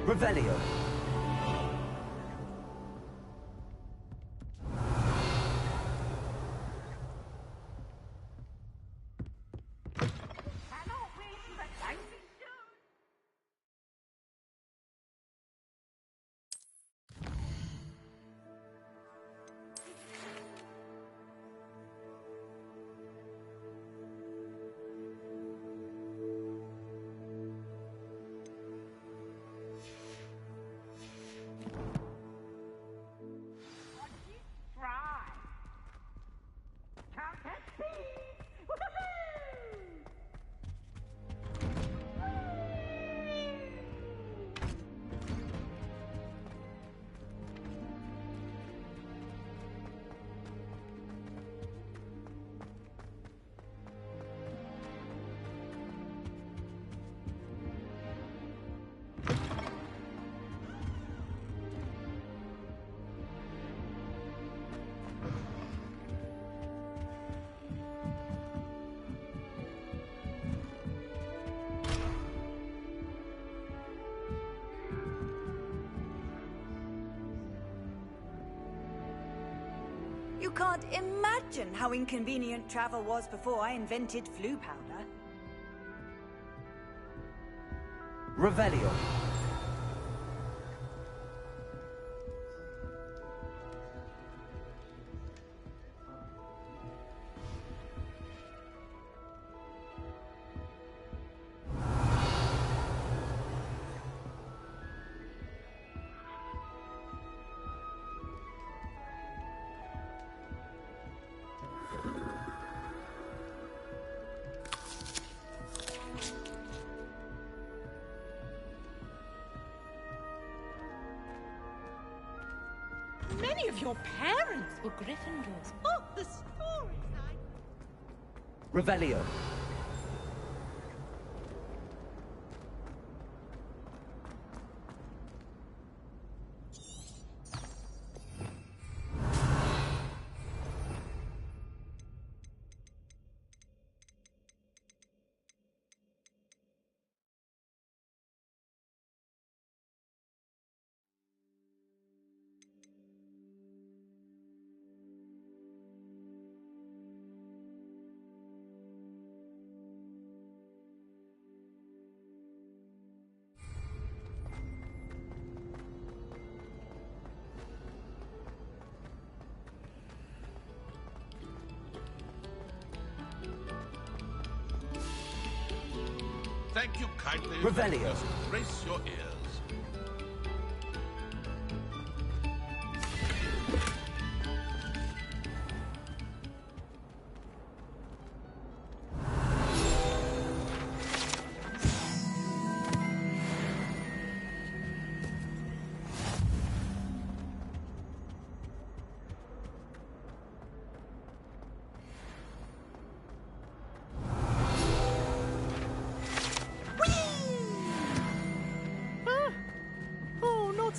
Revelio. You can't imagine how inconvenient travel was before I invented flu powder. Revelio. many of your parents were Gryffindors. Oh, the stories Revelio. Thank you kindly. Revelio. Brace your ears.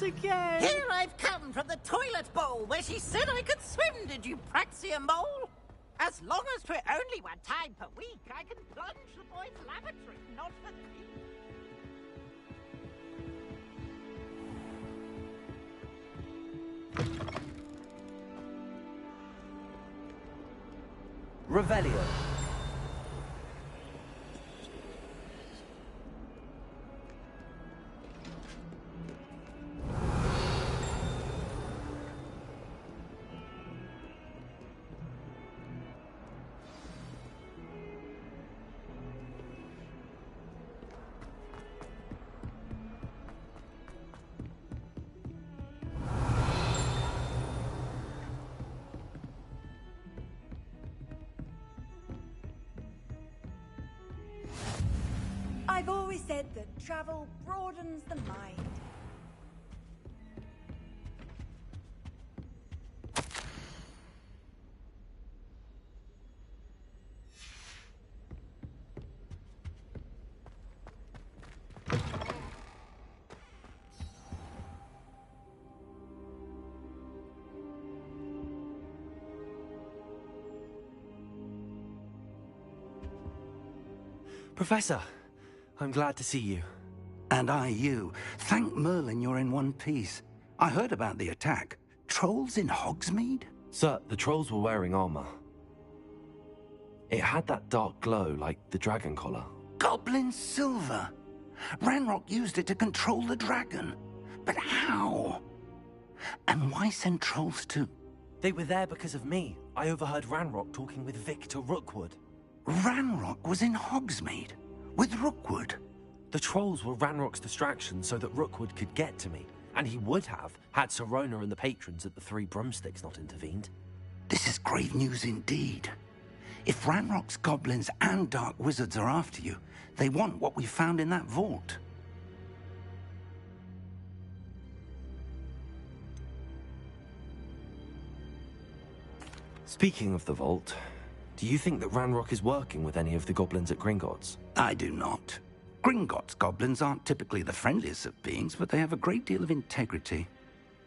again. Here I've come from the toilet bowl where she said I could swim, did you Praxia Mole? As long as 'twere only one time per week, I can plunge the boys' lavatory, not for Revelio. I've always said that travel broadens the mind. Professor, I'm glad to see you. And I you. Thank Merlin you're in one piece. I heard about the attack. Trolls in Hogsmeade? Sir, the trolls were wearing armor. It had that dark glow like the dragon collar. Goblin silver! Ranrock used it to control the dragon. But how? And why send trolls to... They were there because of me. I overheard Ranrock talking with Victor Rookwood. Ranrock was in Hogsmeade? With Rookwood? The trolls were Ranrock's distraction so that Rookwood could get to me. And he would have, had Sirona and the patrons at the Three Broomsticks not intervened. This is grave news indeed. If Ranrock's goblins and dark wizards are after you, they want what we found in that vault. Speaking of the vault, do you think that Ranrock is working with any of the goblins at Gringotts? I do not. Gringotts goblins aren't typically the friendliest of beings, but they have a great deal of integrity.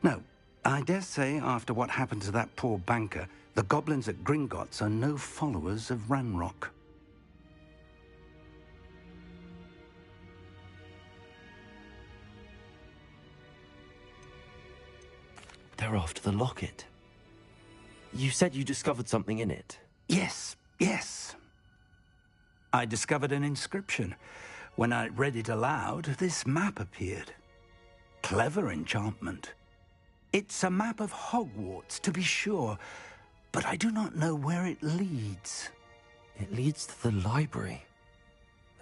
No, I dare say after what happened to that poor banker, the goblins at Gringotts are no followers of Ranrock. They're after the locket. You said you discovered something in it. Yes, yes. I discovered an inscription. When I read it aloud, this map appeared. Clever enchantment. It's a map of Hogwarts, to be sure, but I do not know where it leads. It leads to the library.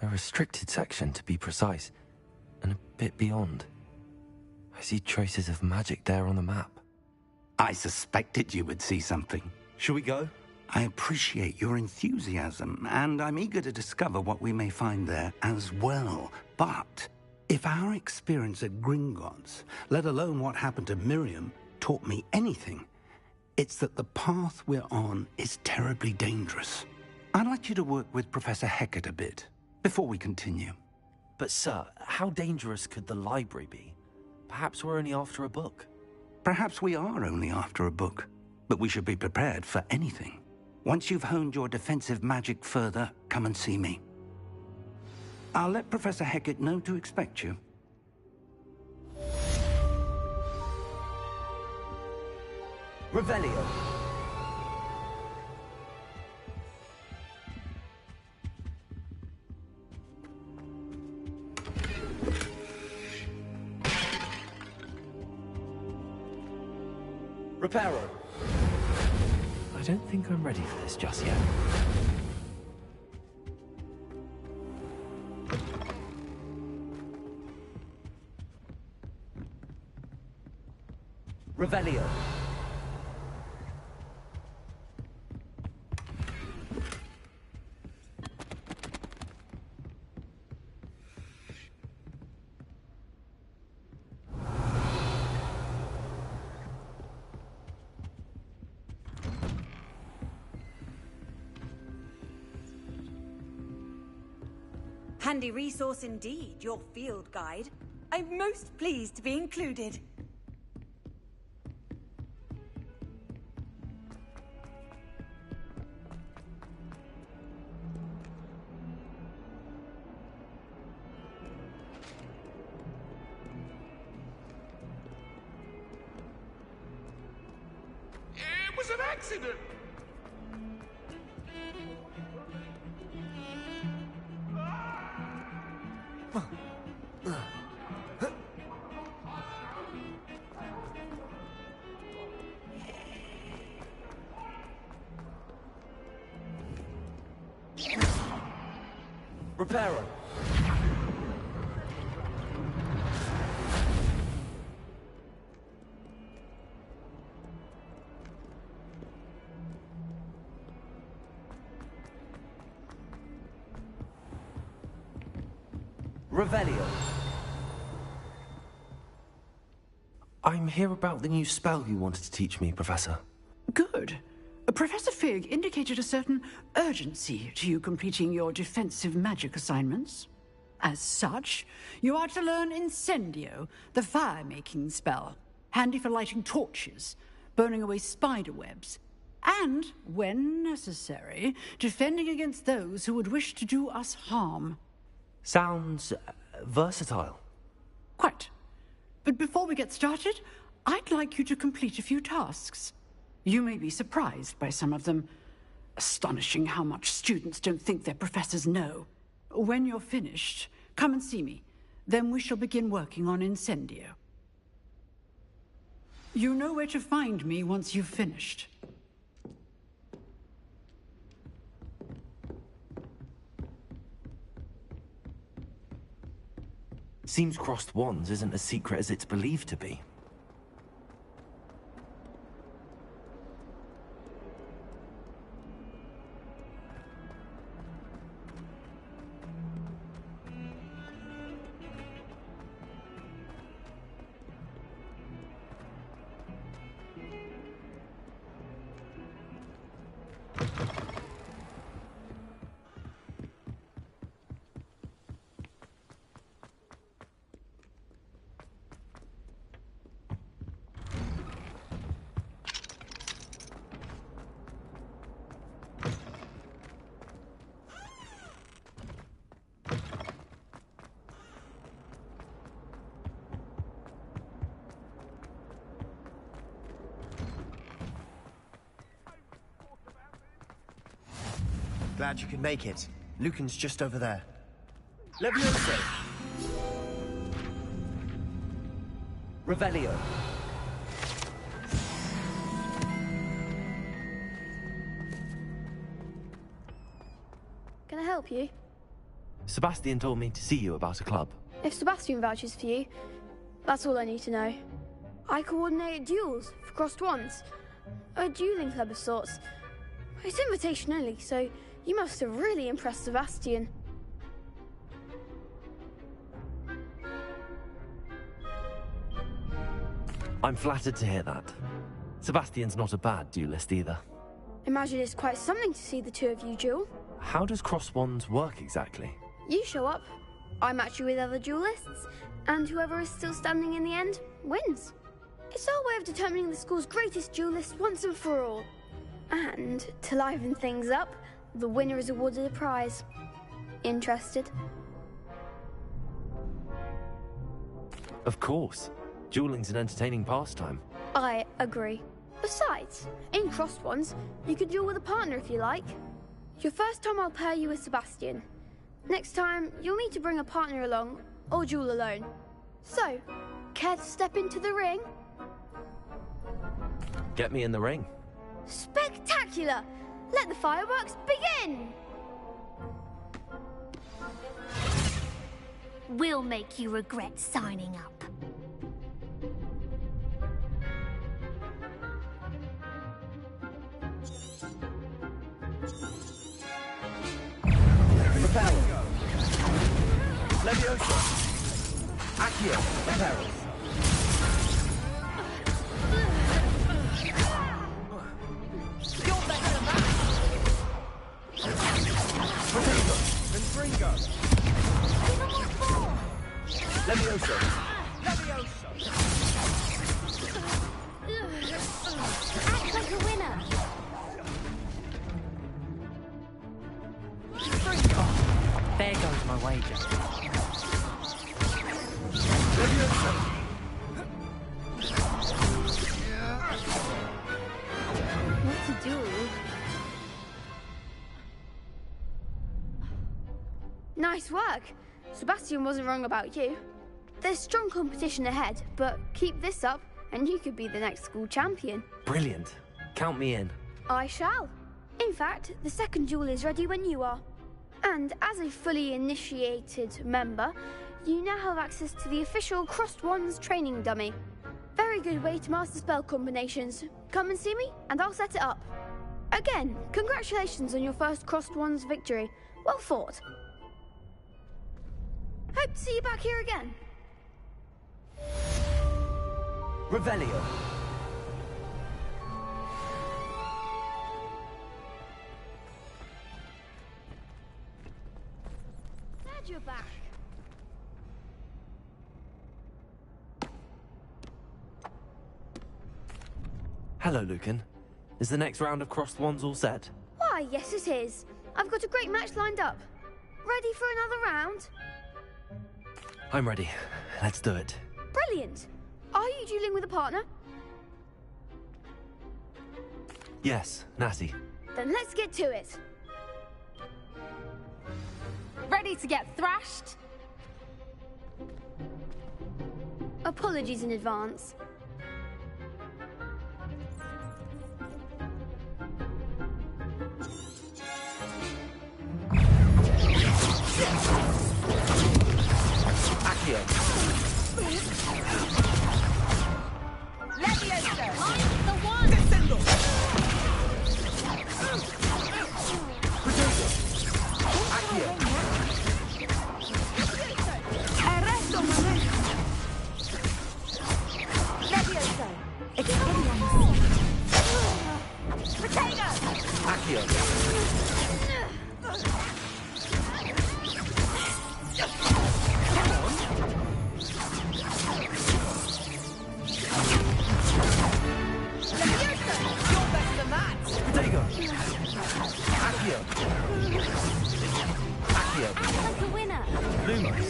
A restricted section, to be precise, and a bit beyond. I see traces of magic there on the map. I suspected you would see something. Shall we go? I appreciate your enthusiasm, and I'm eager to discover what we may find there as well. But if our experience at Gringotts, let alone what happened to Miriam, taught me anything, it's that the path we're on is terribly dangerous. I'd like you to work with Professor Hecat a bit before we continue. But sir, how dangerous could the library be? Perhaps we're only after a book. Perhaps we are only after a book, but we should be prepared for anything. Once you've honed your defensive magic further, come and see me. I'll let Professor Hecat know to expect you. Revelio. Reparo. I don't think I'm ready for this just yet. Revelio. Handy resource indeed, your field guide. I'm most pleased to be included. It was an accident. Reparo. Revelio. I'm here about the new spell you wanted to teach me, Professor. Good. Professor Fig indicated a certain urgency to you completing your defensive magic assignments. As such, you are to learn Incendio, the fire-making spell, handy for lighting torches, burning away spider webs, and, when necessary, defending against those who would wish to do us harm. Sounds versatile. Quite. But before we get started, I'd like you to complete a few tasks. You may be surprised by some of them. Astonishing how much students don't think their professors know. When you're finished, come and see me. Then we shall begin working on Incendio. You know where to find me once you've finished. Seems crossed wands isn't as secret as it's believed to be. Glad you could make it. Lucan's just over there. Leviosa! Revelio. Can I help you? Sebastian told me to see you about a club. If Sebastian vouches for you, that's all I need to know. I coordinate duels for crossed wands. A dueling club of sorts. It's invitation only, so you must have really impressed Sebastian. I'm flattered to hear that. Sebastian's not a bad duelist either. Imagine it's quite something to see the two of you duel. How does Crossed Wands work exactly? You show up, I match you with other duelists, and whoever is still standing in the end wins. It's our way of determining the school's greatest duelist once and for all. And to liven things up, the winner is awarded a prize. Interested? Of course. Dueling's an entertaining pastime. I agree. Besides, in Crossed Wands, you can duel with a partner if you like. Your first time I'll pair you with Sebastian. Next time, you'll need to bring a partner along, or duel alone. So, care to step into the ring? Get me in the ring. Spectacular! Let the fireworks begin! We'll make you regret signing up. Repel. Leviosa. Accio. Repel. You're better than that. Potato. Confringo. Leviosa. Leviosa. Act like a winner. There goes my wager. What to do? Nice work. Sebastian wasn't wrong about you. There's strong competition ahead, but keep this up and you could be the next school champion. Brilliant. Count me in. I shall. In fact, the second duel is ready when you are. And as a fully initiated member, you now have access to the official Crossed Wands training dummy. Very good way to master spell combinations. Come and see me, and I'll set it up. Again, congratulations on your first Crossed Wands victory. Well fought. Hope to see you back here again. Revelio. Glad you're back. Hello, Lucan. Is the next round of Crossed Wands all set? Why, yes it is. I've got a great match lined up. Ready for another round? I'm ready. Let's do it. Brilliant. Are you dueling with a partner? Yes, Natty. Then let's get to it. Ready to get thrashed? Apologies in advance. Accio. Leviosa! I'm the one! Descendo! Accio. Arresto momento. Leviosa! Potato! Accio. Potato. Accio. Accio. Act like a winner. Lumos.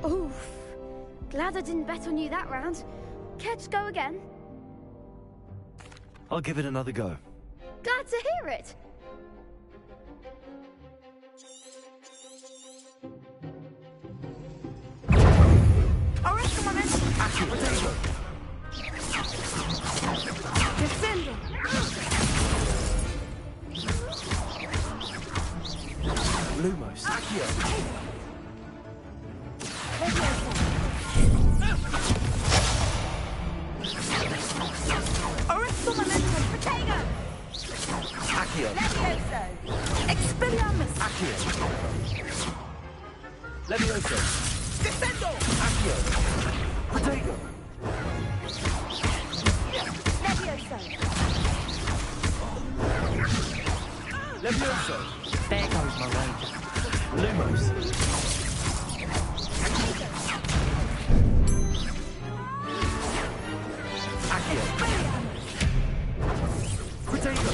Oof. Glad I didn't bet on you that round. Care to go again? I'll give it another go. Glad to hear it. Arresto momento. Accio. Potato. Descendo. Lumos. Accio. Arresto momento. Potato! Levioso! Descendo! Accio! Protego! Levioso! Levioso! There goes my ranger. Lumos! Accio! Protego!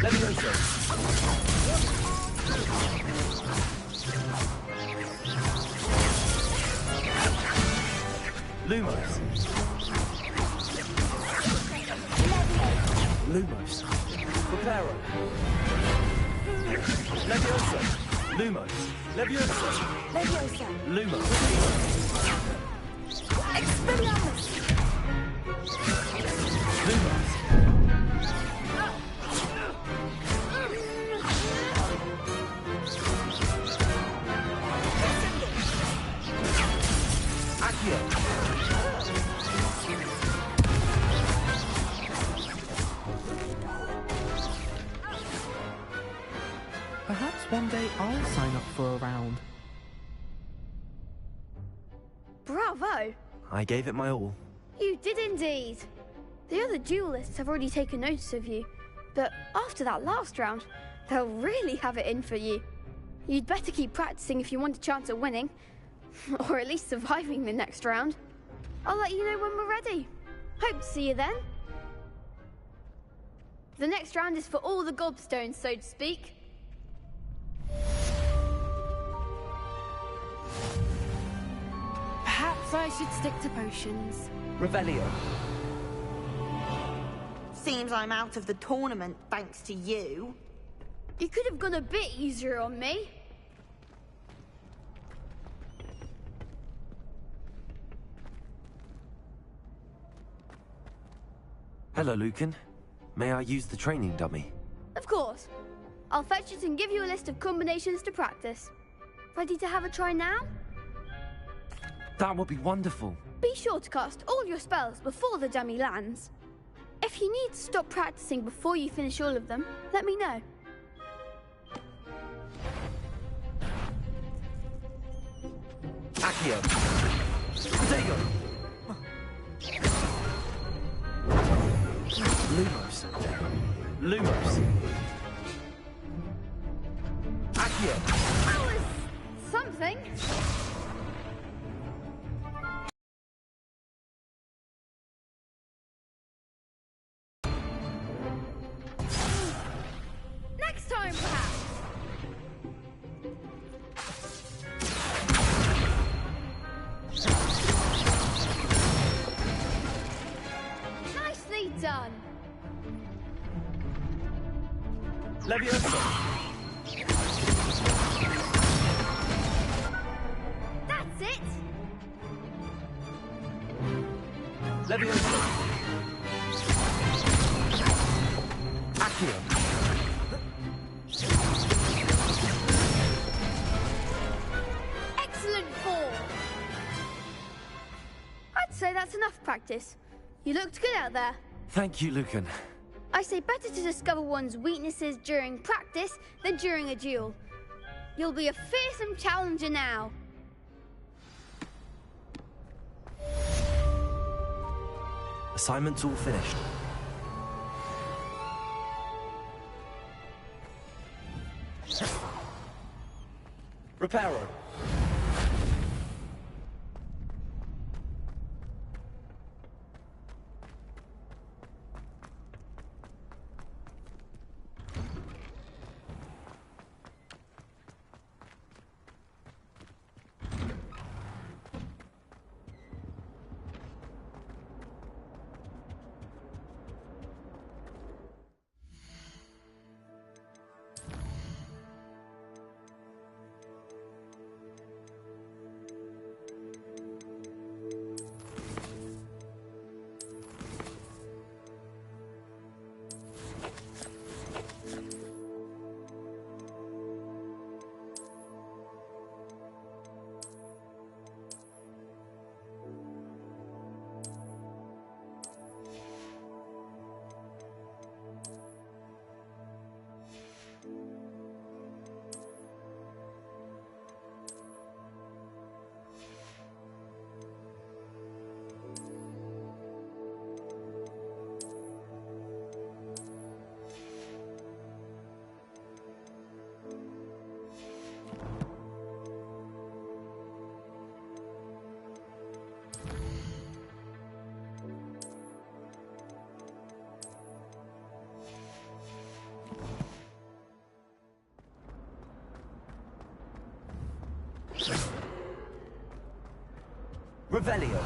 Levioso! Lumos! Lumos! Preparo! Levioso! Lumos! Levioso! Leviosa! Lumos! Expelliarmus! Lumos! Accio! Perhaps one day I'll sign up for a round. Bravo! I gave it my all. You did indeed. The other duelists have already taken notice of you, but after that last round, they'll really have it in for you. You'd better keep practicing if you want a chance at winning, or at least surviving the next round. I'll let you know when we're ready. Hope to see you then. The next round is for all the gobstones, so to speak. Perhaps I should stick to potions. Revelio! Seems I'm out of the tournament thanks to you. You could have gone a bit easier on me. Hello, Lucan. May I use the training dummy? Of course. I'll fetch it and give you a list of combinations to practice. Ready to have a try now? That would be wonderful. Be sure to cast all your spells before the dummy lands. If you need to stop practicing before you finish all of them, let me know. Accio! Protego! Lumos! Lumos! Accio! That was something. Next time, perhaps. Nicely done. Levioso! That's it. Levioso! Accio! Excellent form. I'd say that's enough practice. You looked good out there. Thank you, Lucan. I say better to discover one's weaknesses during practice than during a duel. You'll be a fearsome challenger now. Assignment's all finished. Reparo! Revelio.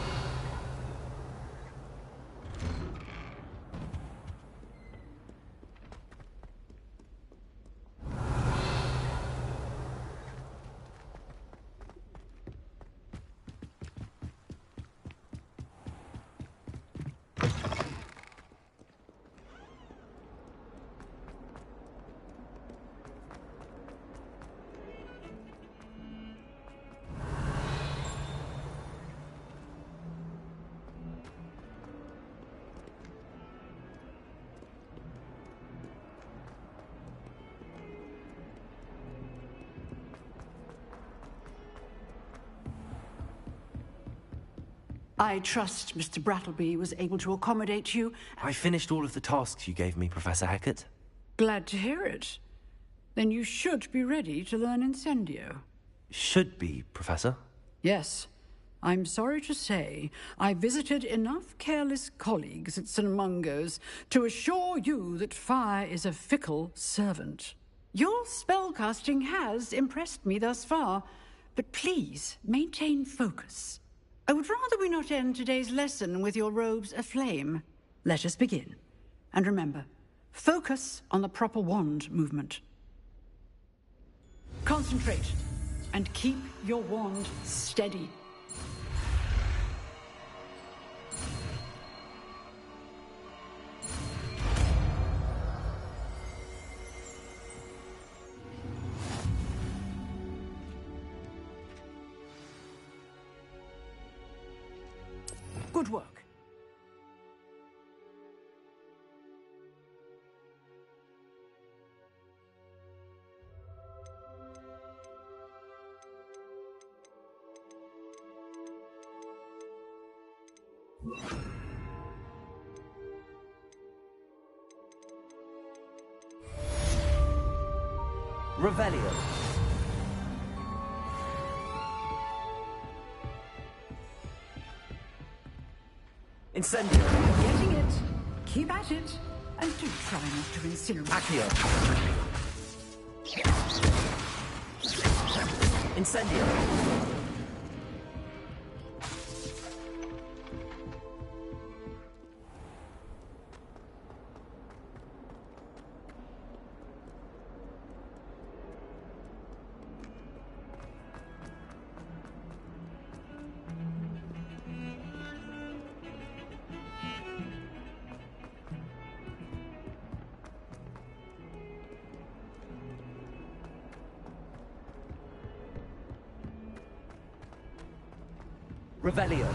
I trust Mr. Brattleby was able to accommodate you. I finished all of the tasks you gave me, Professor Hecat. Glad to hear it. Then you should be ready to learn Incendio. Should be, Professor. Yes. I'm sorry to say, I visited enough careless colleagues at St. Mungo's to assure you that fire is a fickle servant. Your spellcasting has impressed me thus far, but please maintain focus. I would rather we not end today's lesson with your robes aflame. Let us begin. And remember, focus on the proper wand movement. Concentrate, and keep your wand steady. Good work. Revelio. Incendio. Getting it. Keep at it. And do try not to incinerate. Accio. Incendio. Revelio.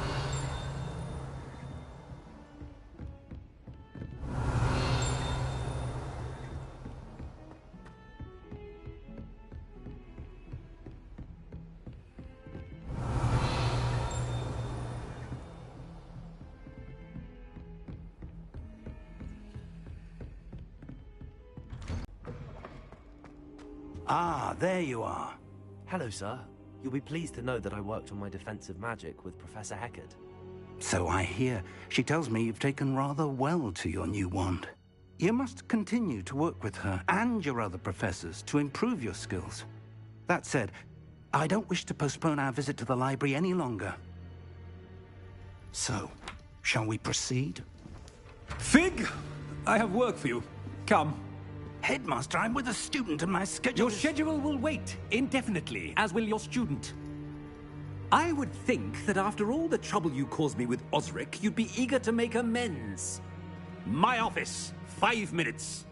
Ah, there you are. Hello, sir. You'll be pleased to know that I worked on my defensive magic with Professor Hecat. So I hear. She tells me you've taken rather well to your new wand. You must continue to work with her and your other professors to improve your skills. That said, I don't wish to postpone our visit to the library any longer. So, shall we proceed? Fig, I have work for you. Come. Headmaster, I'm with a student and my schedule... Your schedule will wait indefinitely, as will your student. I would think that after all the trouble you caused me with Osric, you'd be eager to make amends. My office, 5 minutes.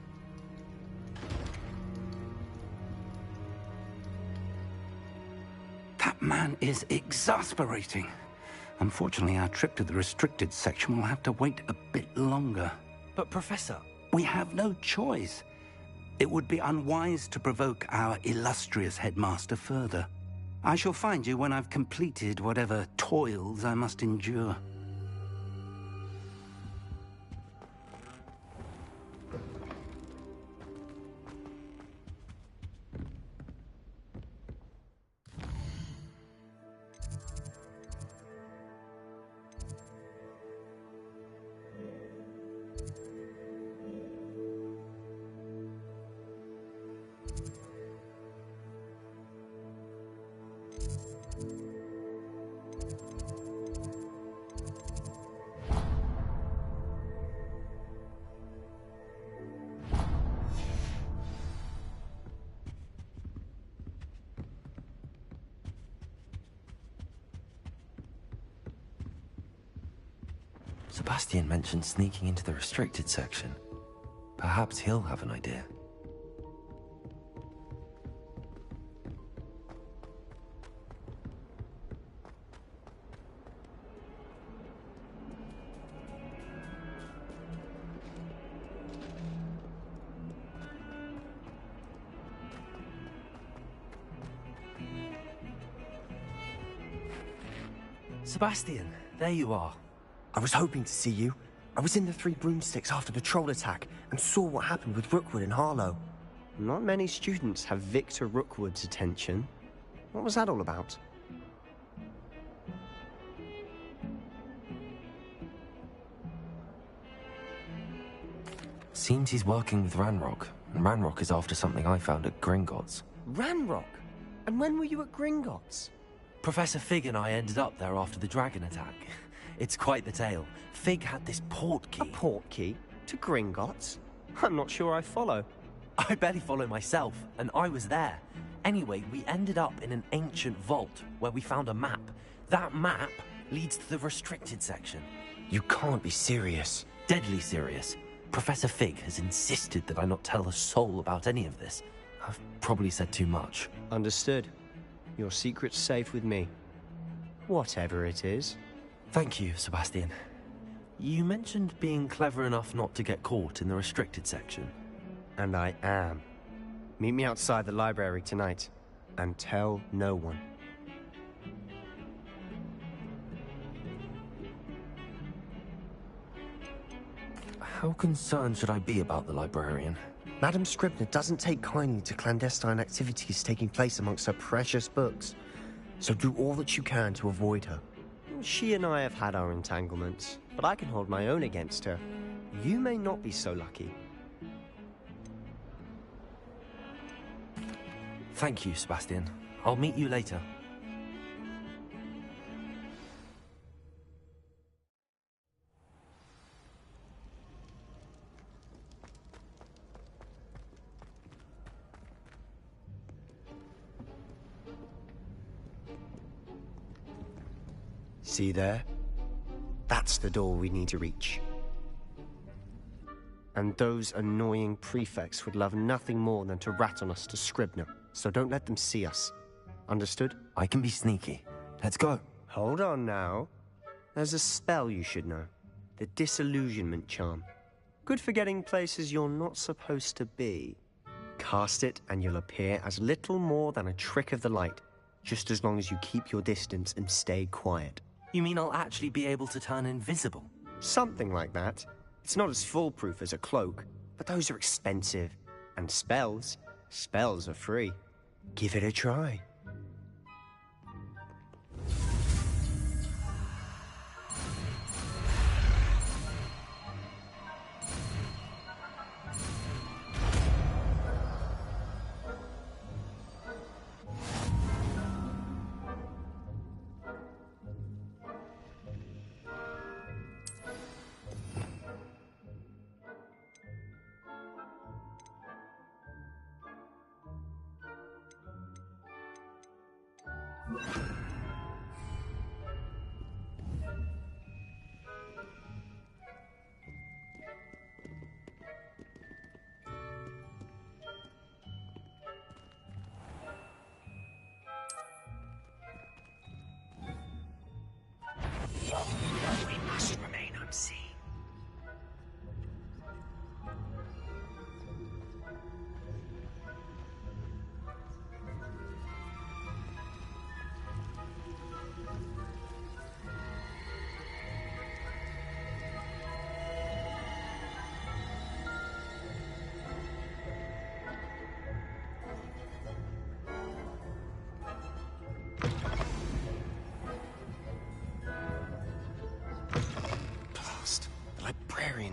That man is exasperating. Unfortunately, our trip to the restricted section will have to wait a bit longer. But, Professor... We have no choice. It would be unwise to provoke our illustrious headmaster further. I shall find you when I've completed whatever toils I must endure. Sebastian mentioned sneaking into the restricted section. Perhaps he'll have an idea. Sebastian, there you are. I was hoping to see you. I was in the Three Broomsticks after the troll attack and saw what happened with Rookwood and Harlow. Not many students have Victor Rookwood's attention. What was that all about? Seems he's working with Ranrock, and Ranrock is after something I found at Gringotts. Ranrock? And when were you at Gringotts? Professor Fig and I ended up there after the dragon attack. It's quite the tale. Fig had this port key. A port key? To Gringotts? I'm not sure I follow. I barely follow myself, and I was there. Anyway, we ended up in an ancient vault where we found a map. That map leads to the restricted section. You can't be serious. Deadly serious. Professor Fig has insisted that I not tell a soul about any of this. I've probably said too much. Understood. Your secret's safe with me. Whatever it is. Thank you, Sebastian. You mentioned being clever enough not to get caught in the restricted section. And I am. Meet me outside the library tonight, and tell no one. How concerned should I be about the librarian? Madame Scribner doesn't take kindly to clandestine activities taking place amongst her precious books, so do all that you can to avoid her. She and I have had our entanglements, but I can hold my own against her. You may not be so lucky. Thank you, Sebastian. I'll meet you later. See there? That's the door we need to reach. And those annoying prefects would love nothing more than to rat on us to Scribner, so don't let them see us. Understood? I can be sneaky. Let's go. Hold on now. There's a spell you should know. The Disillusionment Charm. Good for getting places you're not supposed to be. Cast it and you'll appear as little more than a trick of the light, just as long as you keep your distance and stay quiet. You mean I'll actually be able to turn invisible? Something like that. It's not as foolproof as a cloak, but those are expensive. And spells are free. Give it a try. We must remain unseen.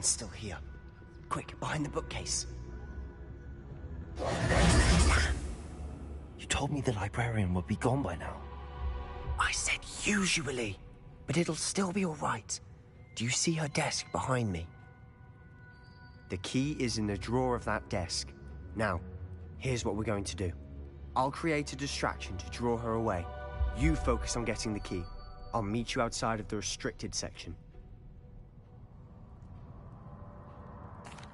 Still here. Quick, behind the bookcase. You told me the librarian would be gone by now. I said usually, but it'll still be all right. Do you see her desk behind me? The key is in the drawer of that desk. Now, here's what we're going to do. I'll create a distraction to draw her away. You focus on getting the key. I'll meet you outside of the restricted section.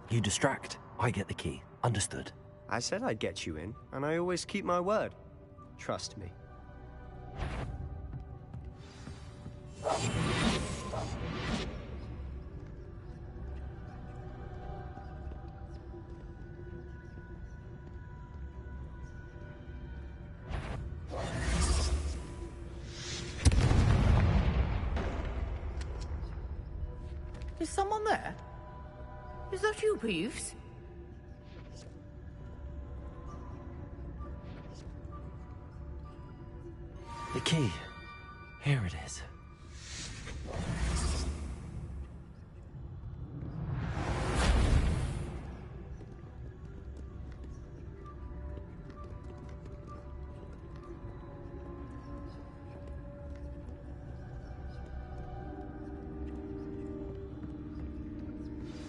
You distract, I get the key. Understood. I said I'd get you in, and I always keep my word. Trust me. Is someone there? Is that you, Peeves? The key. Here it is.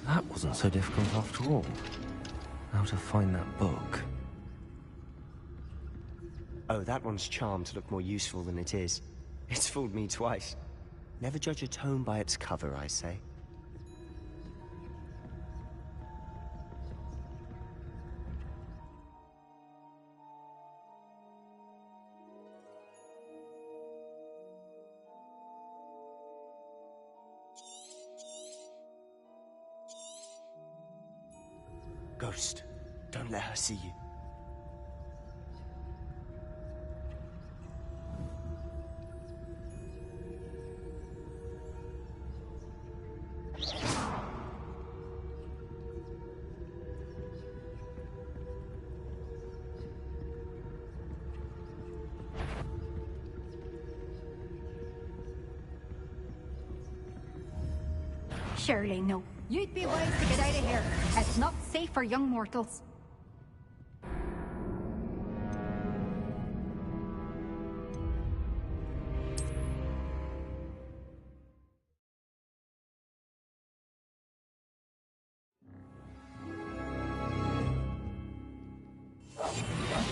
That wasn't so difficult after all. How to find that book. Oh, that one's charmed to look more useful than it is. It's fooled me twice. Never judge a tome by its cover, I say. Ghost, don't let her see you. Surely no. You'd be wise to get out of here. It's not safe for young mortals.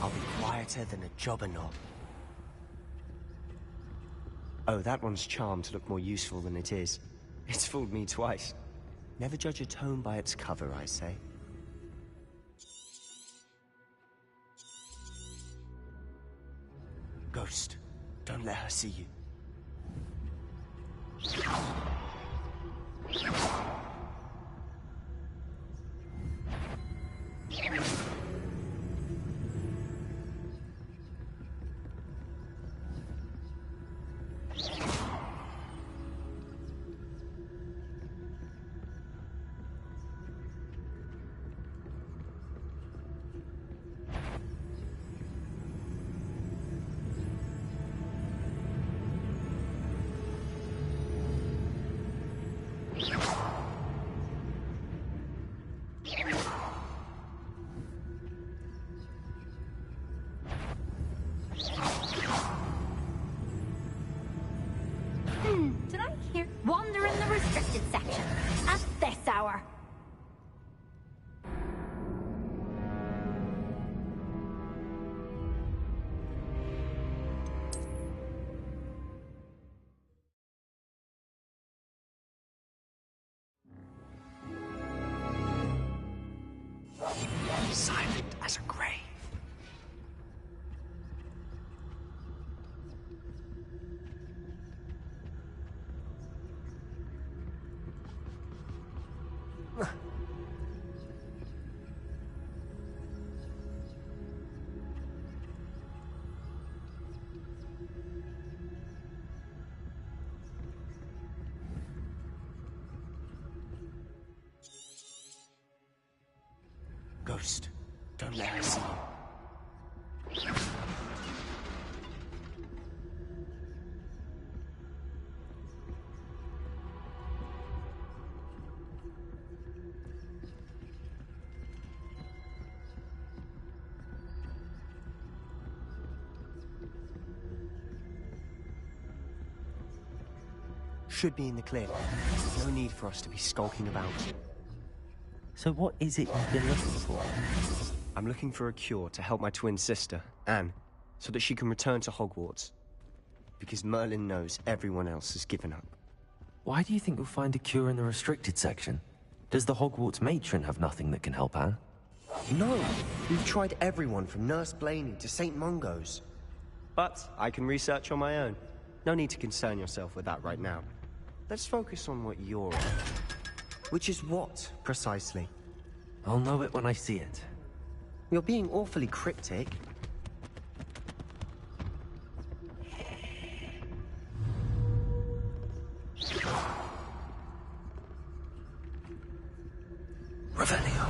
I'll be quieter than a jobber knob. Oh, that one's charmed to look more useful than it is. It's fooled me twice. Never judge a tome by its cover, I say. Ghost, don't let her see you. Did I hear? Wander in the restricted section at this hour. Silent as a grave. Ghost, don't let her see you. Should be in the clear. No need for us to be skulking about. So what is it you've been looking for? I'm looking for a cure to help my twin sister, Anne, so that she can return to Hogwarts. Because Merlin knows everyone else has given up. Why do you think you'll find a cure in the restricted section? Does the Hogwarts matron have nothing that can help Anne? No, we've tried everyone from Nurse Blaney to St. Mungo's. But I can research on my own. No need to concern yourself with that right now. Let's focus on what you're on. Which is what, precisely? I'll know it when I see it. You're being awfully cryptic. Revelio.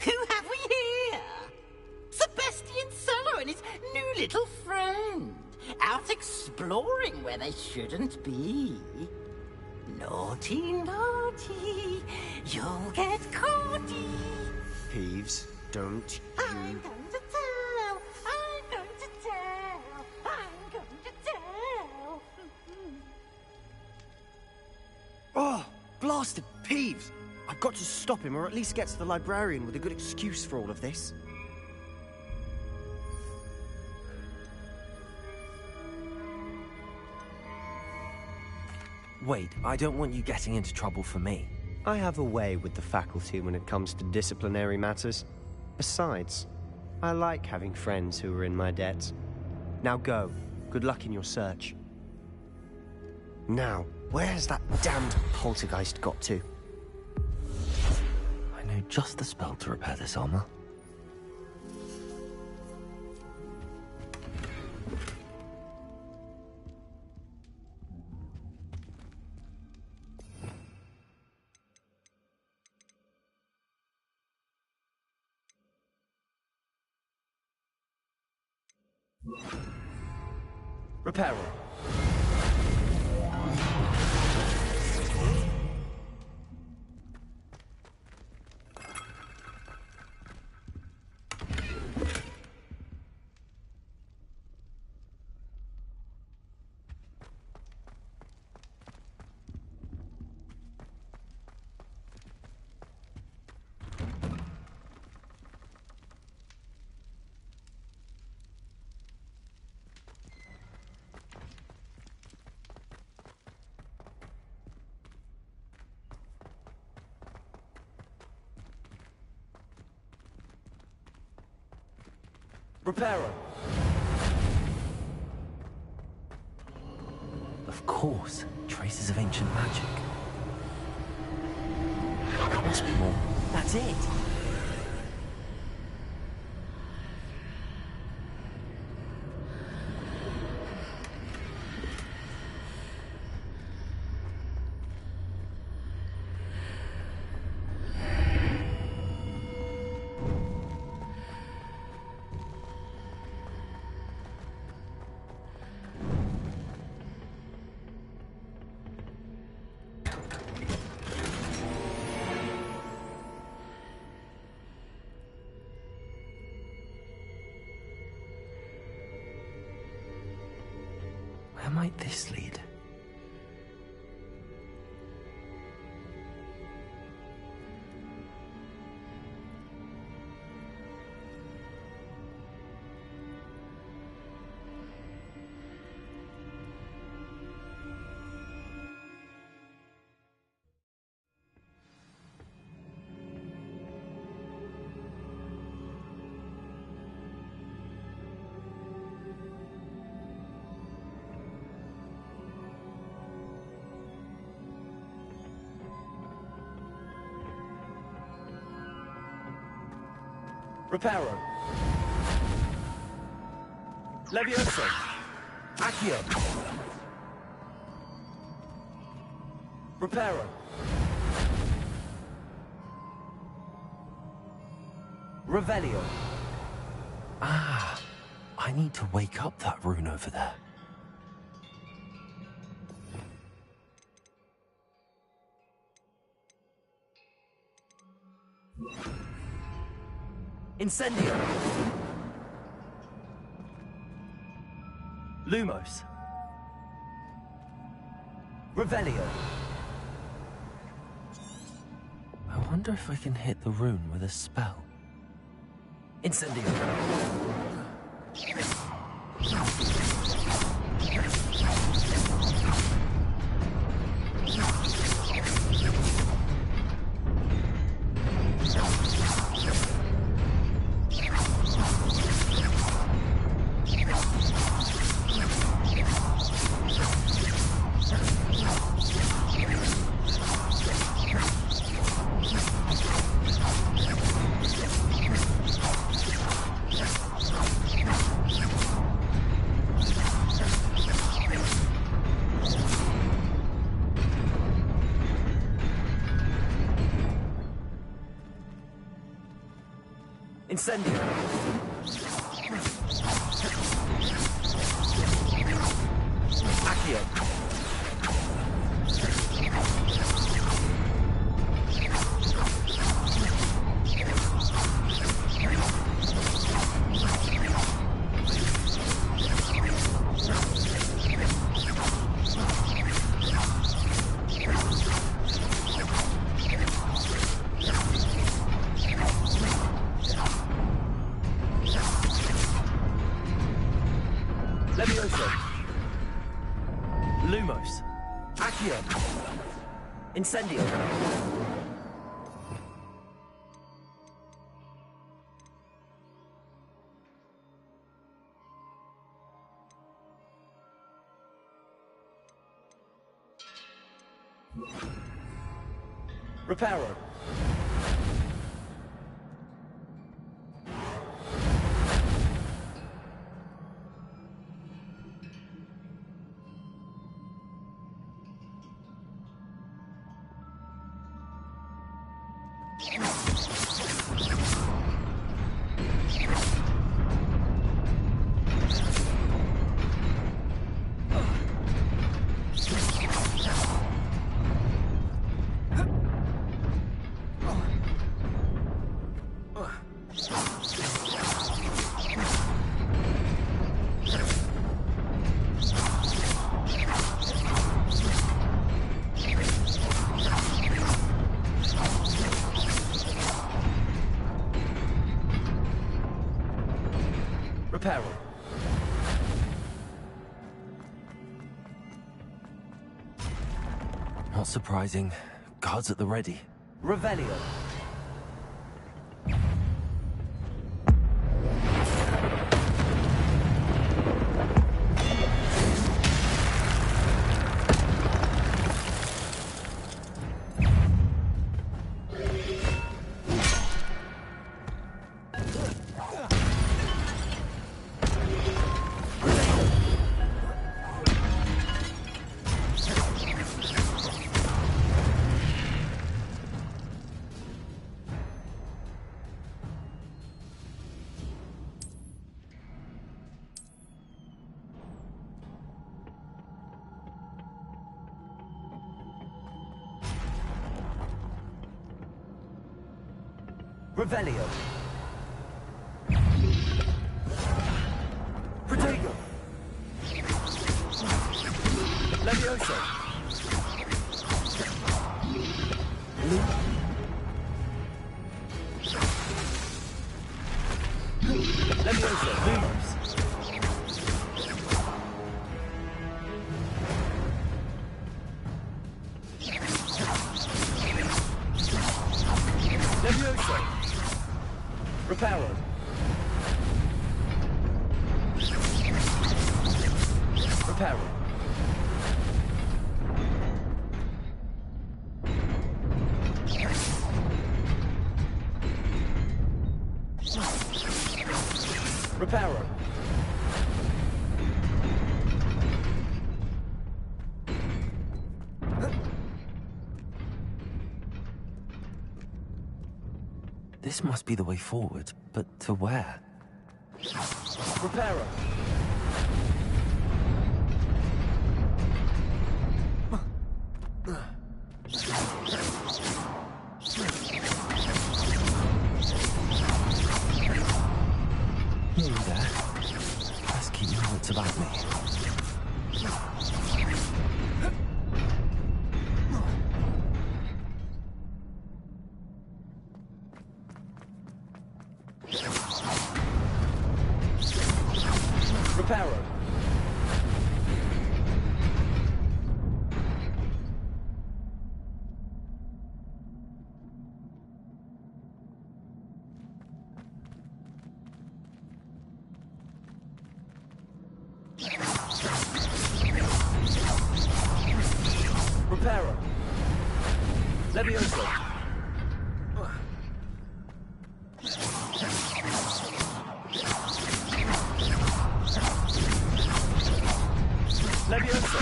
Who have we here? Sebastian Cello and his new little friend. Out exploring where they shouldn't be. Naughty, naughty, you'll get caughty. Peeves, don't I'm going to tell, I'm going to tell, I'm going to tell. Oh, blasted Peeves! I've got to stop him, or at least get to the librarian with a good excuse for all of this. Wait, I don't want you getting into trouble for me. I have a way with the faculty when it comes to disciplinary matters. Besides, I like having friends who are in my debt. Now go. Good luck in your search. Now, where's that damned poltergeist got to? I know just the spell to repair this armor. Reparo. Reparo. Of course, traces of ancient magic. There must be more. That's it. Where might this lead? Reparo. Levioso. Accio. Reparo. Revelio. Ah, I need to wake up that rune over there. Incendio. Lumos. Revelio. I wonder if I can hit the rune with a spell. Incendio. Incendio. Accio. Levioso. Lumos. Accio. Incendio. Reparo. Reparo. Not surprising. Guards at the ready. Revelio. Revelio. Protego. Levioso. Levioso. Lumos. Levioso. Reparo. Reparo. Reparo. This must be the way forward, but to where? Reparo. what's about me. Reparo. Reparo. Levioso. Levioso.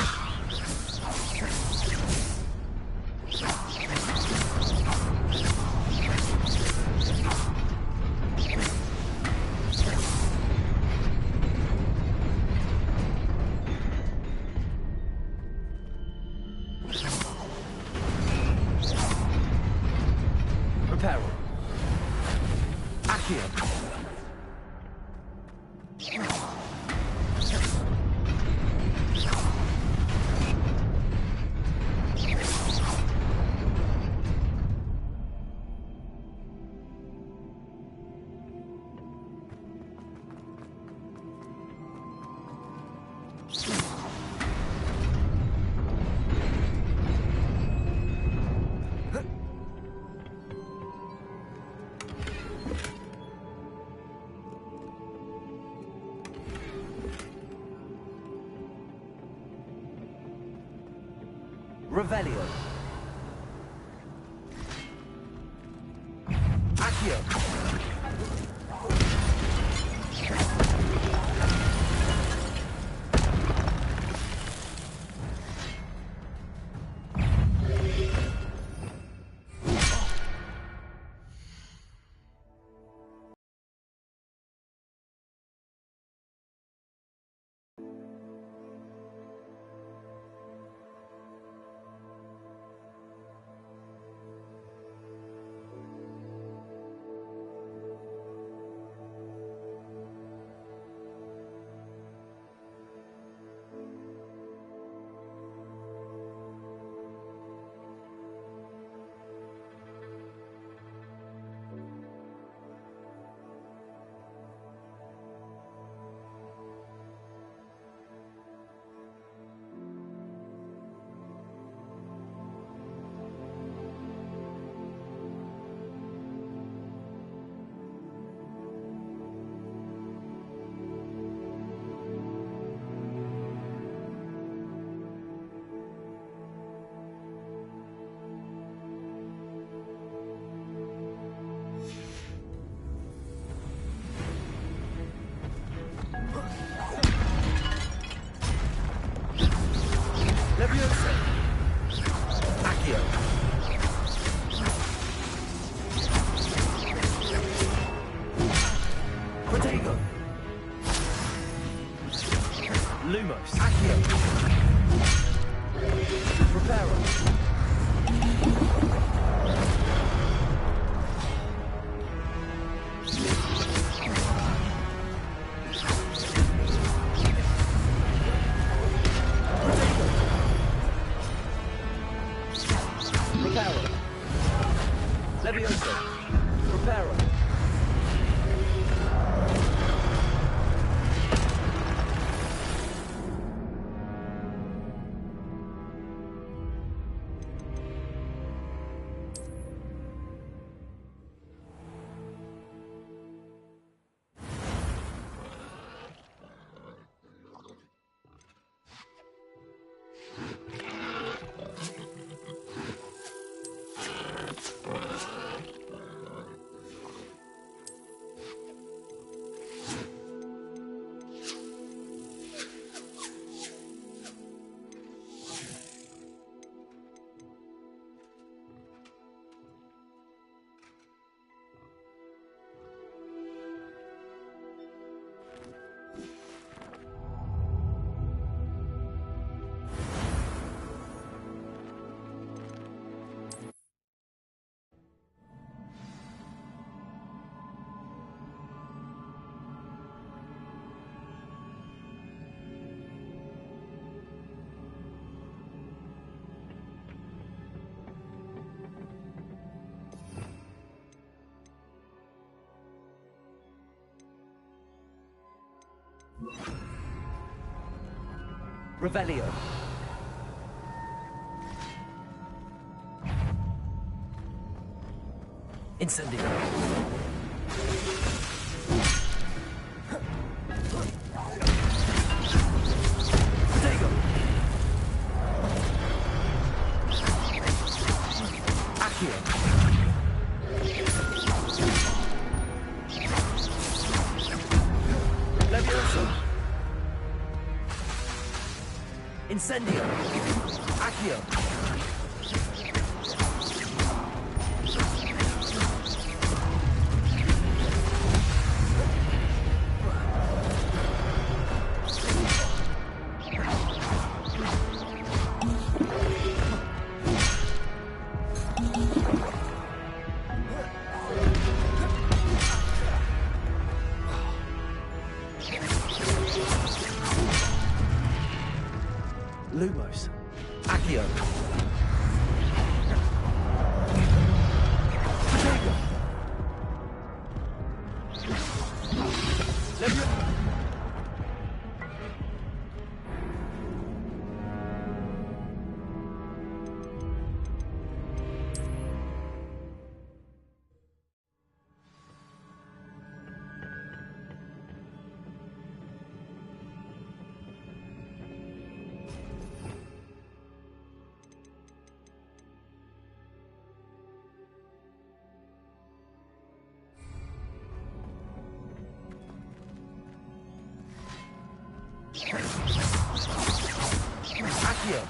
Reparo. Accio. Revelio. Accio. Levioso. Accio. Protego. Lumos. Accio. Reparo. Reparo. Levioso. Reparo. Revelio. Incendio. Protego. Accio. Levioso. Incendio. Accio. Lumos. Accio. Protego. Levioso. Accio.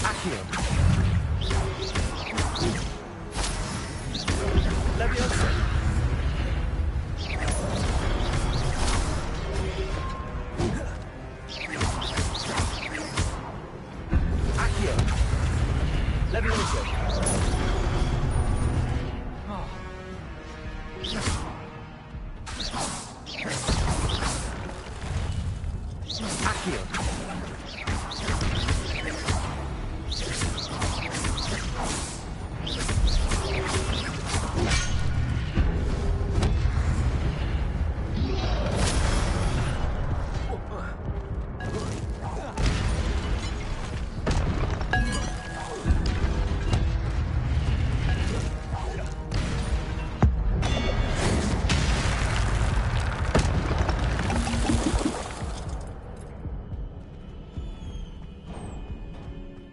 Accio. Levioso. Accio. Levioso. Accio.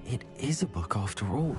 It is a book after all.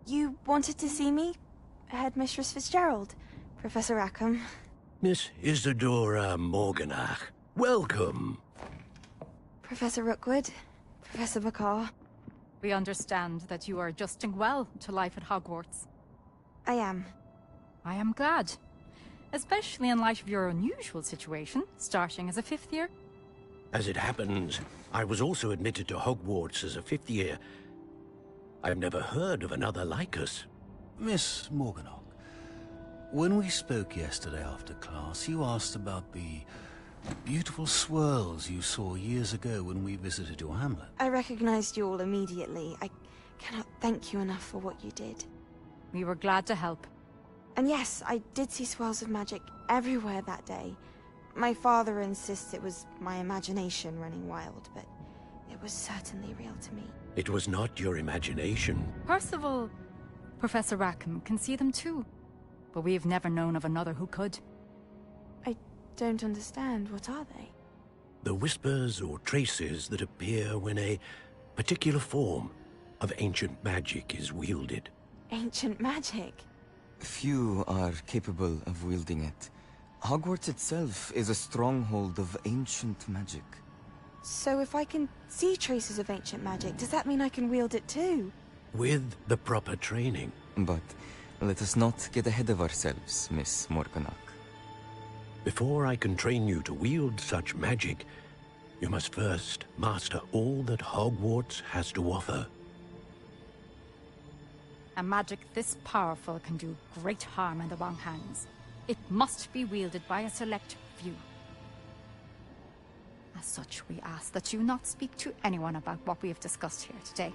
You wanted to see me? Headmistress Fitzgerald, Professor Rackham. Miss Isadora Morganach, welcome. Professor Rookwood, Professor Bakar. We understand that you are adjusting well to life at Hogwarts. I am. I am glad. Especially in light of your unusual situation, starting as a 5th year. As it happens, I was also admitted to Hogwarts as a 5th year. I've never heard of another like us. Miss Morganach, when we spoke yesterday after class, you asked about the beautiful swirls you saw years ago when we visited your hamlet. I recognized you all immediately. I cannot thank you enough for what you did. We were glad to help. And yes, I did see swirls of magic everywhere that day. My father insists it was my imagination running wild, but it was certainly real to me. It was not your imagination. Percival, Professor Rackham can see them too. But we've never known of another who could. I don't understand. What are they? The whispers or traces that appear when a particular form of ancient magic is wielded. Ancient magic? Few are capable of wielding it. Hogwarts itself is a stronghold of ancient magic. So if I can see traces of ancient magic, does that mean I can wield it too? With the proper training. But let us not get ahead of ourselves, Miss Morganach. Before I can train you to wield such magic, you must first master all that Hogwarts has to offer. A magic this powerful can do great harm in the wrong hands. It must be wielded by a select few. As such, we ask that you not speak to anyone about what we have discussed here today.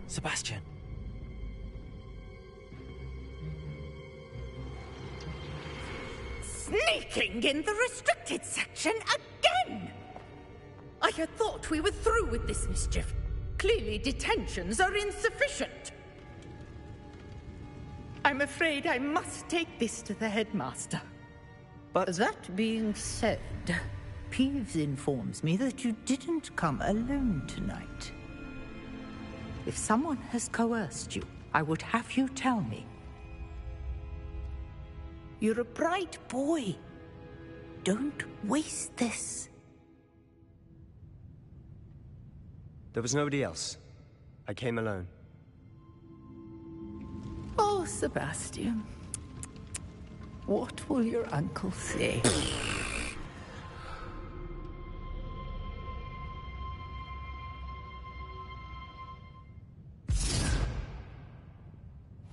Sebastian. Sneaking in the restricted section again! I had thought we were through with this mischief. Clearly detentions are insufficient. I'm afraid I must take this to the headmaster. But that being said, Peeves informs me that you didn't come alone tonight. If someone has coerced you, I would have you tell me. You're a bright boy. Don't waste this. There was nobody else. I came alone. Oh, Sebastian. What will your uncle say?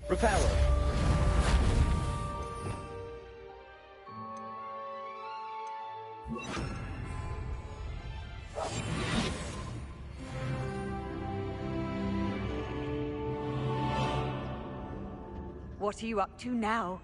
Repair. What are you up to now?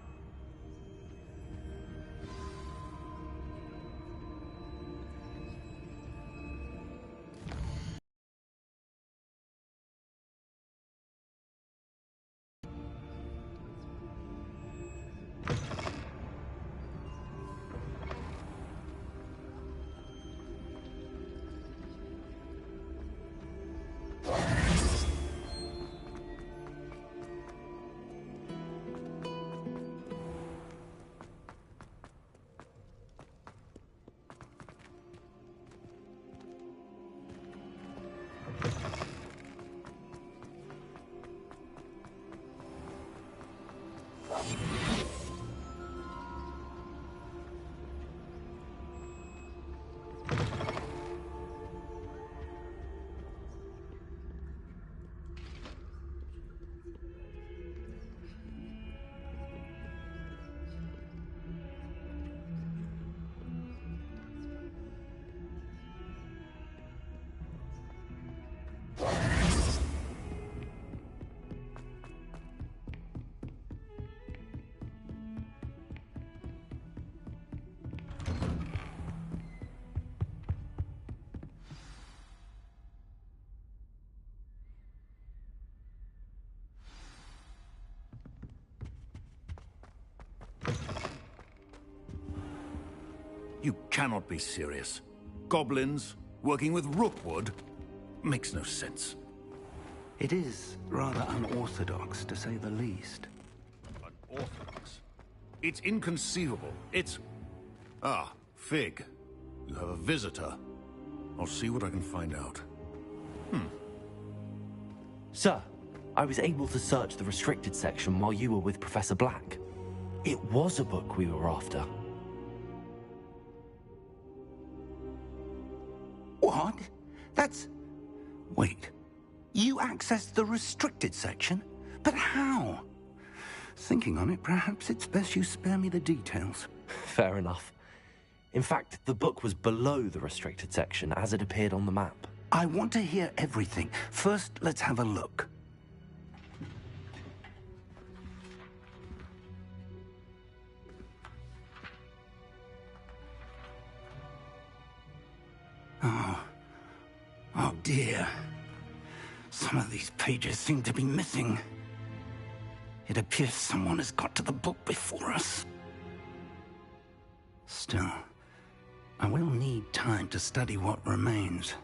You cannot be serious. Goblins working with Rookwood makes no sense. It is rather unorthodox, to say the least. Unorthodox? It's inconceivable. It's... Ah, Fig. You have a visitor. I'll see what I can find out. Sir, I was able to search the restricted section while you were with Professor Black. It was a book we were after. What? That's... Wait. You accessed the restricted section? But how? Thinking on it, perhaps it's best you spare me the details. Fair enough. In fact, the book was below the restricted section as it appeared on the map. I want to hear everything. First, let's have a look. Oh dear. Some of these pages seem to be missing. It appears someone has got to the book before us. Still, I will need time to study what remains.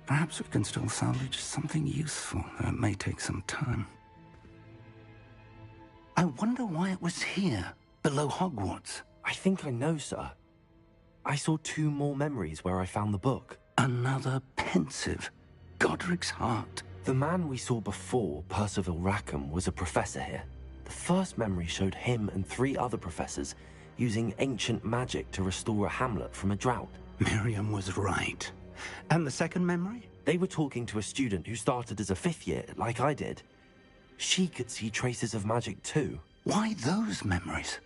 Perhaps we can still salvage something useful, though it may take some time. I wonder why it was here, below Hogwarts. I think I know, sir. I saw 2 more memories where I found the book. Another pensive. Godric's heart. The man we saw before, Percival Rackham, was a professor here. The first memory showed him and 3 other professors using ancient magic to restore a hamlet from a drought. Miriam was right. And the second memory? They were talking to a student who started as a 5th year, like I did. She could see traces of magic too. Why those memories?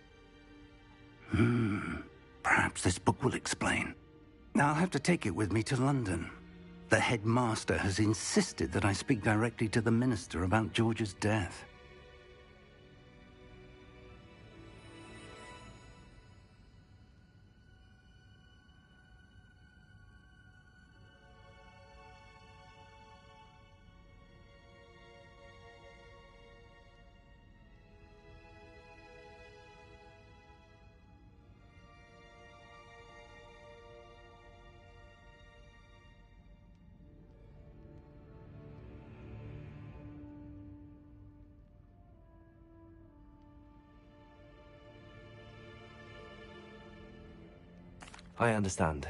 Perhaps this book will explain. I'll have to take it with me to London. The headmaster has insisted that I speak directly to the minister about George's death. I understand.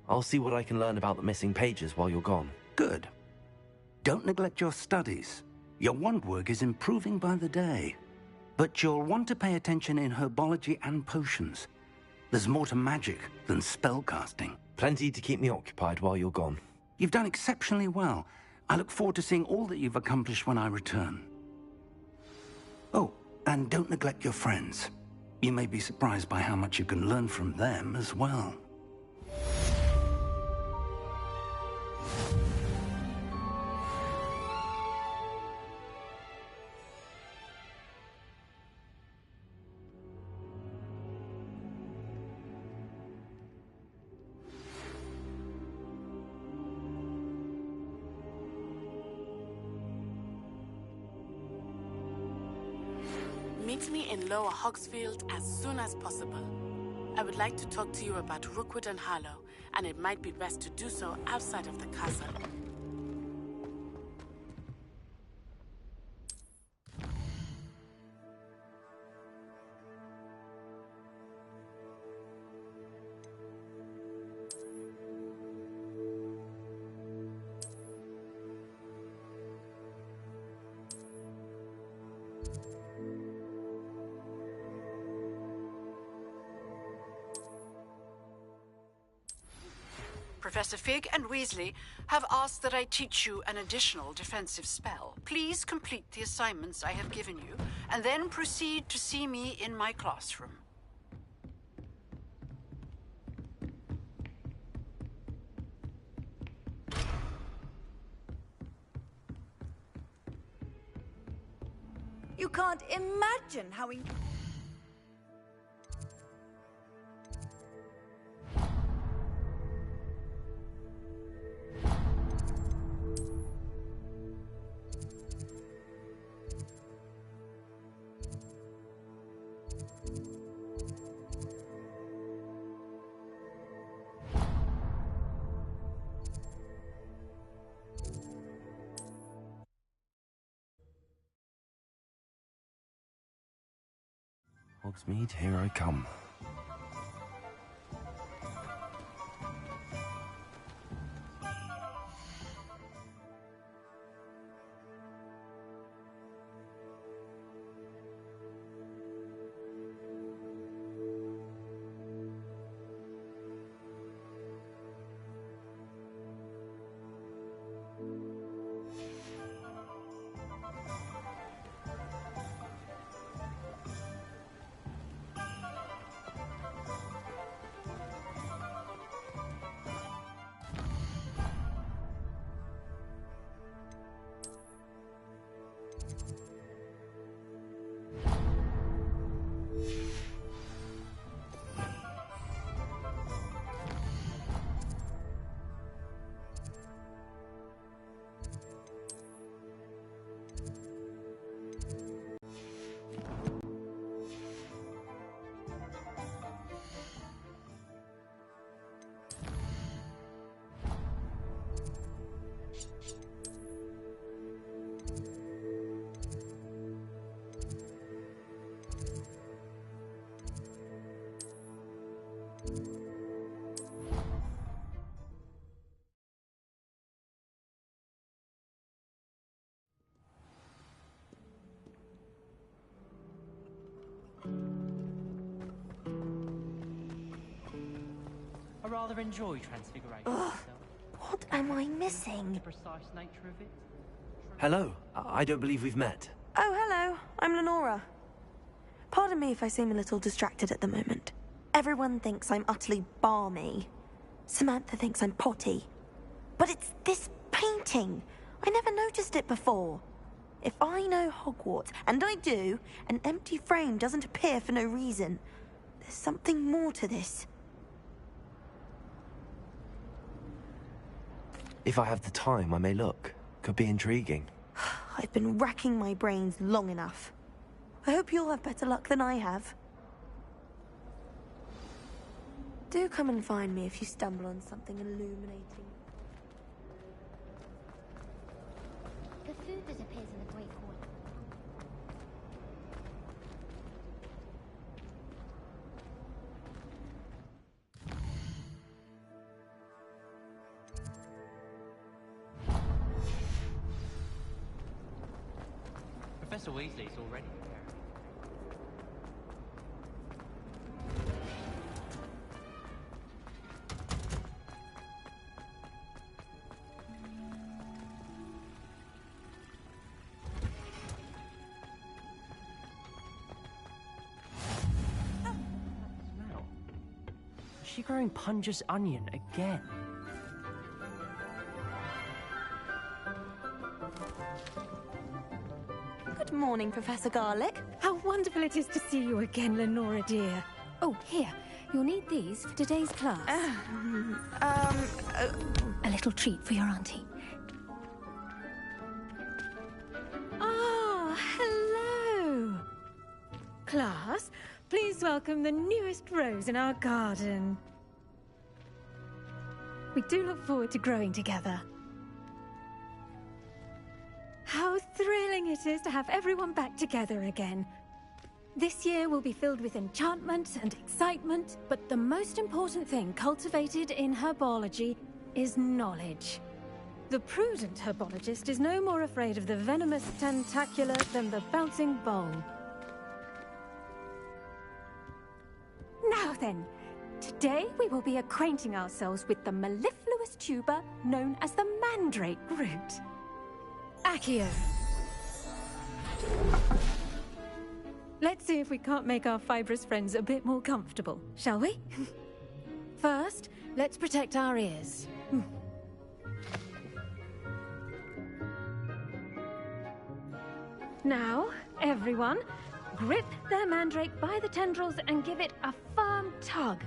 I'll see what I can learn about the missing pages while you're gone. Good. Don't neglect your studies. Your wand work is improving by the day. But you'll want to pay attention in herbology and potions. There's more to magic than spellcasting. Plenty to keep me occupied while you're gone. You've done exceptionally well. I look forward to seeing all that you've accomplished when I return. Oh, and don't neglect your friends. You may be surprised by how much you can learn from them as well. Meet me in Lower Hogsfield as soon as possible. I would like to talk to you about Rookwood and Harlow, and it might be best to do so outside of the castle. Professor Fig and Weasley have asked that I teach you an additional defensive spell. Please complete the assignments I have given you, and then proceed to see me in my classroom. You can't imagine how... Hogsmeade, here I come. I rather enjoy Transfiguration Ugh, myself. what am I missing? The precise nature of it. Hello. I don't believe we've met. Oh, hello. I'm Lenora. Pardon me if I seem a little distracted at the moment. Everyone thinks I'm utterly balmy. Samantha thinks I'm potty. But it's this painting. I never noticed it before. If I know Hogwarts, and I do, an empty frame doesn't appear for no reason. There's something more to this. If I have the time, I may look. Could be intriguing. I've been racking my brains long enough. I hope you'll have better luck than I have. Do come and find me if you stumble on something illuminating. The food disappears in the Great Hall. Professor Weasley's already preparing. Smell. Is she growing Punja's onion again? Good morning, Professor Garlick. How wonderful it is to see you again, Lenora dear. Oh, here. You'll need these for today's class. A little treat for your auntie. Ah, hello. Class, please welcome the newest rose in our garden. We do look forward to growing together. How thrilling it is to have everyone back together again. This year will be filled with enchantment and excitement, but the most important thing cultivated in herbology is knowledge. The prudent herbologist is no more afraid of the venomous tentacula than the bouncing bowl. Now then, today we will be acquainting ourselves with the mellifluous tuber known as the mandrake root. Accio. Let's see if we can't make our fibrous friends a bit more comfortable, shall we? First, let's protect our ears. Now, everyone, grip their mandrake by the tendrils and give it a firm tug.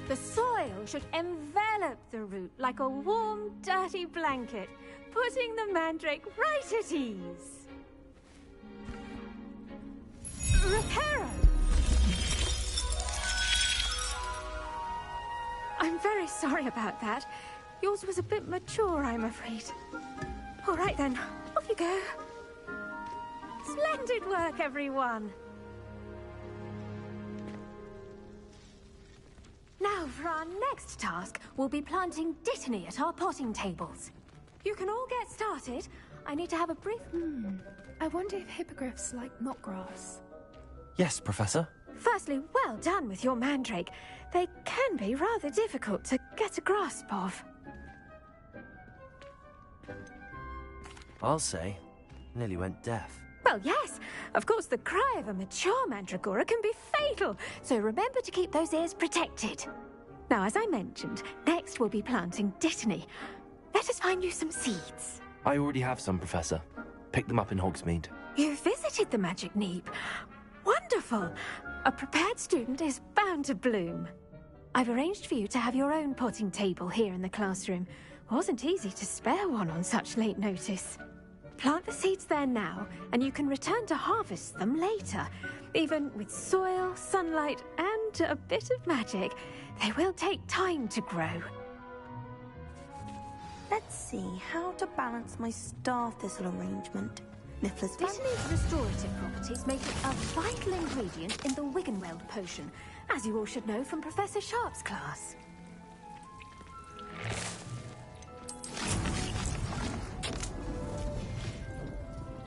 The soil should envelop the root like a warm, dirty blanket, putting the mandrake right at ease. Reparo! I'm very sorry about that. Yours was a bit mature, I'm afraid. All right then, off you go. Splendid work, everyone. Now, for our next task, we'll be planting Dittany at our potting tables. You can all get started. I need to have a brief... I wonder if hippogriffs like knotgrass. Yes, Professor. Firstly, well done with your mandrake. They can be rather difficult to get a grasp of. I'll say. Nearly went deaf. Well, yes. Of course, the cry of a mature mandragora can be fatal, so remember to keep those ears protected. Now, as I mentioned, next we'll be planting Dittany. Let us find you some seeds. I already have some, Professor. Picked them up in Hogsmeade. You visited the Magic Neep. Wonderful! A prepared student is bound to bloom. I've arranged for you to have your own potting table here in the classroom. Wasn't easy to spare one on such late notice. Plant the seeds there now, and you can return to harvest them later. Even with soil, sunlight, and a bit of magic, they will take time to grow. Let's see how to balance my star thistle arrangement. Niffler's Dittany's restorative properties make it a vital ingredient in the Wiggenweld potion, as you all should know from Professor Sharp's class.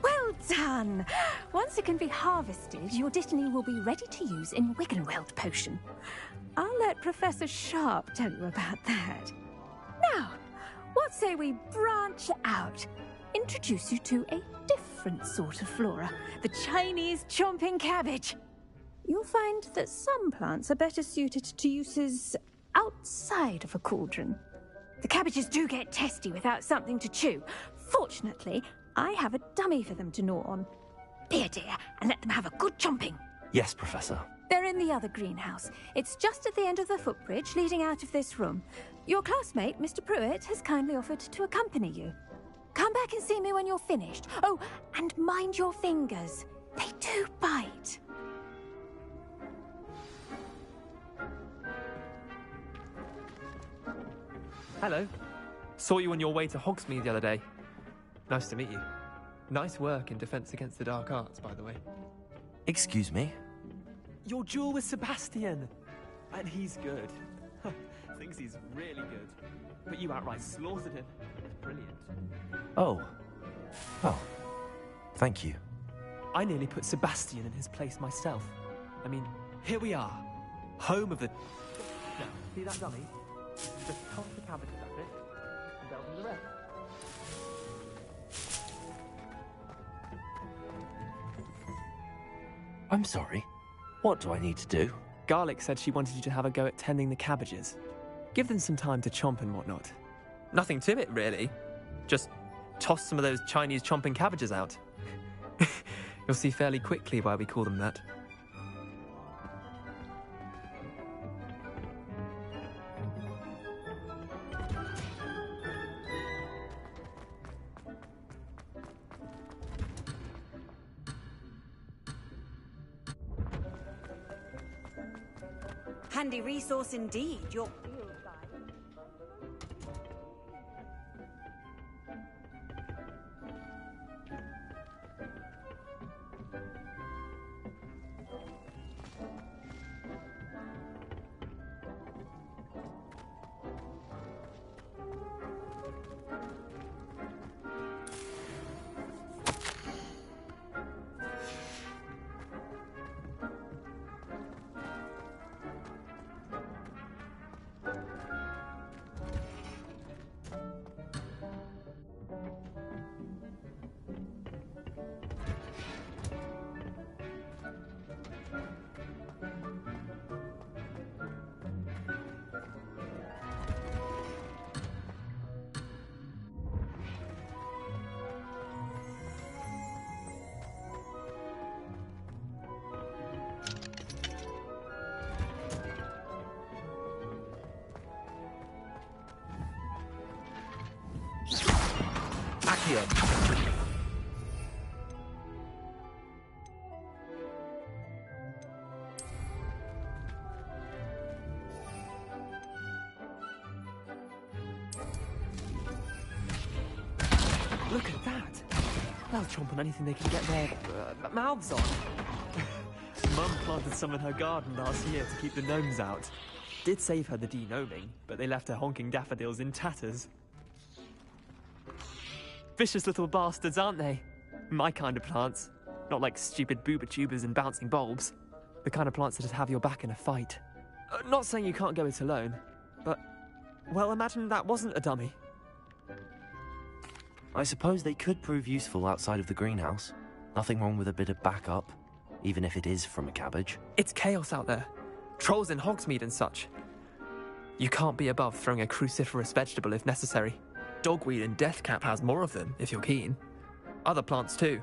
Well done! Once it can be harvested, your Dittany will be ready to use in Wiggenweld potion. I'll let Professor Sharp tell you about that. Now, what say we branch out? Introduce you to a different sort of flora, the Chinese chomping cabbage. You'll find that some plants are better suited to uses outside of a cauldron. The cabbages do get testy without something to chew. Fortunately, I have a dummy for them to gnaw on. Be a dear and let them have a good chomping. Yes, Professor. They're in the other greenhouse. It's just at the end of the footbridge leading out of this room. Your classmate, Mr. Pruitt, has kindly offered to accompany you. Come back and see me when you're finished. Oh, and mind your fingers. They do bite. Hello. Saw you on your way to Hogsmeade the other day. Nice to meet you. Nice work in Defense Against the Dark Arts, by the way. Excuse me? Your duel with Sebastian! And he's good. Thinks he's really good. But you outright slaughtered him. Brilliant. Oh. Oh. Thank you. I nearly put Sebastian in his place myself. I mean, here we are. Home of the... Now, see that dummy? Just toss the cabbages at it, and they'll do the rest. I'm sorry. What do I need to do? Garlic said she wanted you to have a go at tending the cabbages. Give them some time to chomp and whatnot. Nothing to it, really. Just toss some of those Chinese chomping cabbages out. You'll see fairly quickly why we call them that. Handy resource indeed, your field guide. Accio. Look at that! They'll chomp on anything they can get their mouths on. Mum planted some in her garden last year to keep the gnomes out. Did save her the de-gnoming, but they left her honking daffodils in tatters. Vicious little bastards, aren't they? My kind of plants. Not like stupid booba tubers and bouncing bulbs. The kind of plants that'd have your back in a fight. Not saying you can't go it alone, but... well, imagine that wasn't a dummy. I suppose they could prove useful outside of the greenhouse. Nothing wrong with a bit of backup, even if it is from a cabbage. It's chaos out there. Trolls in Hogsmeade and such. You can't be above throwing a cruciferous vegetable if necessary. Dogweed and deathcap has more of them, if you're keen. Other plants too.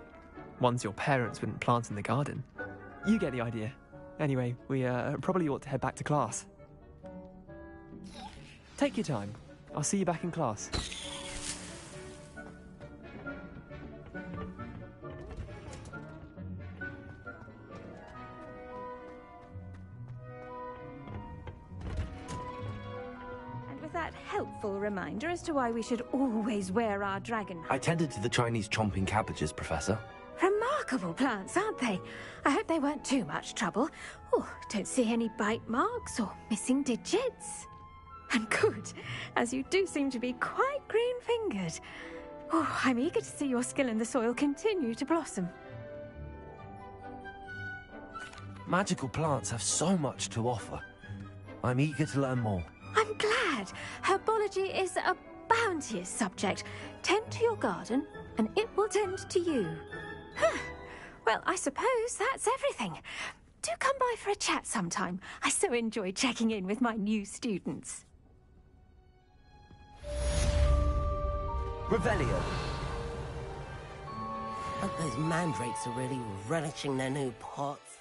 Ones your parents wouldn't plant in the garden. You get the idea. Anyway, we probably ought to head back to class. Take your time. I'll see you back in class. Helpful reminder as to why we should always wear our dragon. I tended to the Chinese chomping cabbages, Professor. Remarkable plants, aren't they? I hope they weren't too much trouble. Oh, don't see any bite marks or missing digits. And good, as you do seem to be quite green-fingered. Oh, I'm eager to see your skill in the soil continue to blossom. Magical plants have so much to offer. I'm eager to learn more. I'm glad. Herbology is a bounteous subject. Tend to your garden, and it will tend to you. Well, I suppose that's everything. Do come by for a chat sometime. I so enjoy checking in with my new students. Revelio. Hope those mandrakes are really relishing their new pots.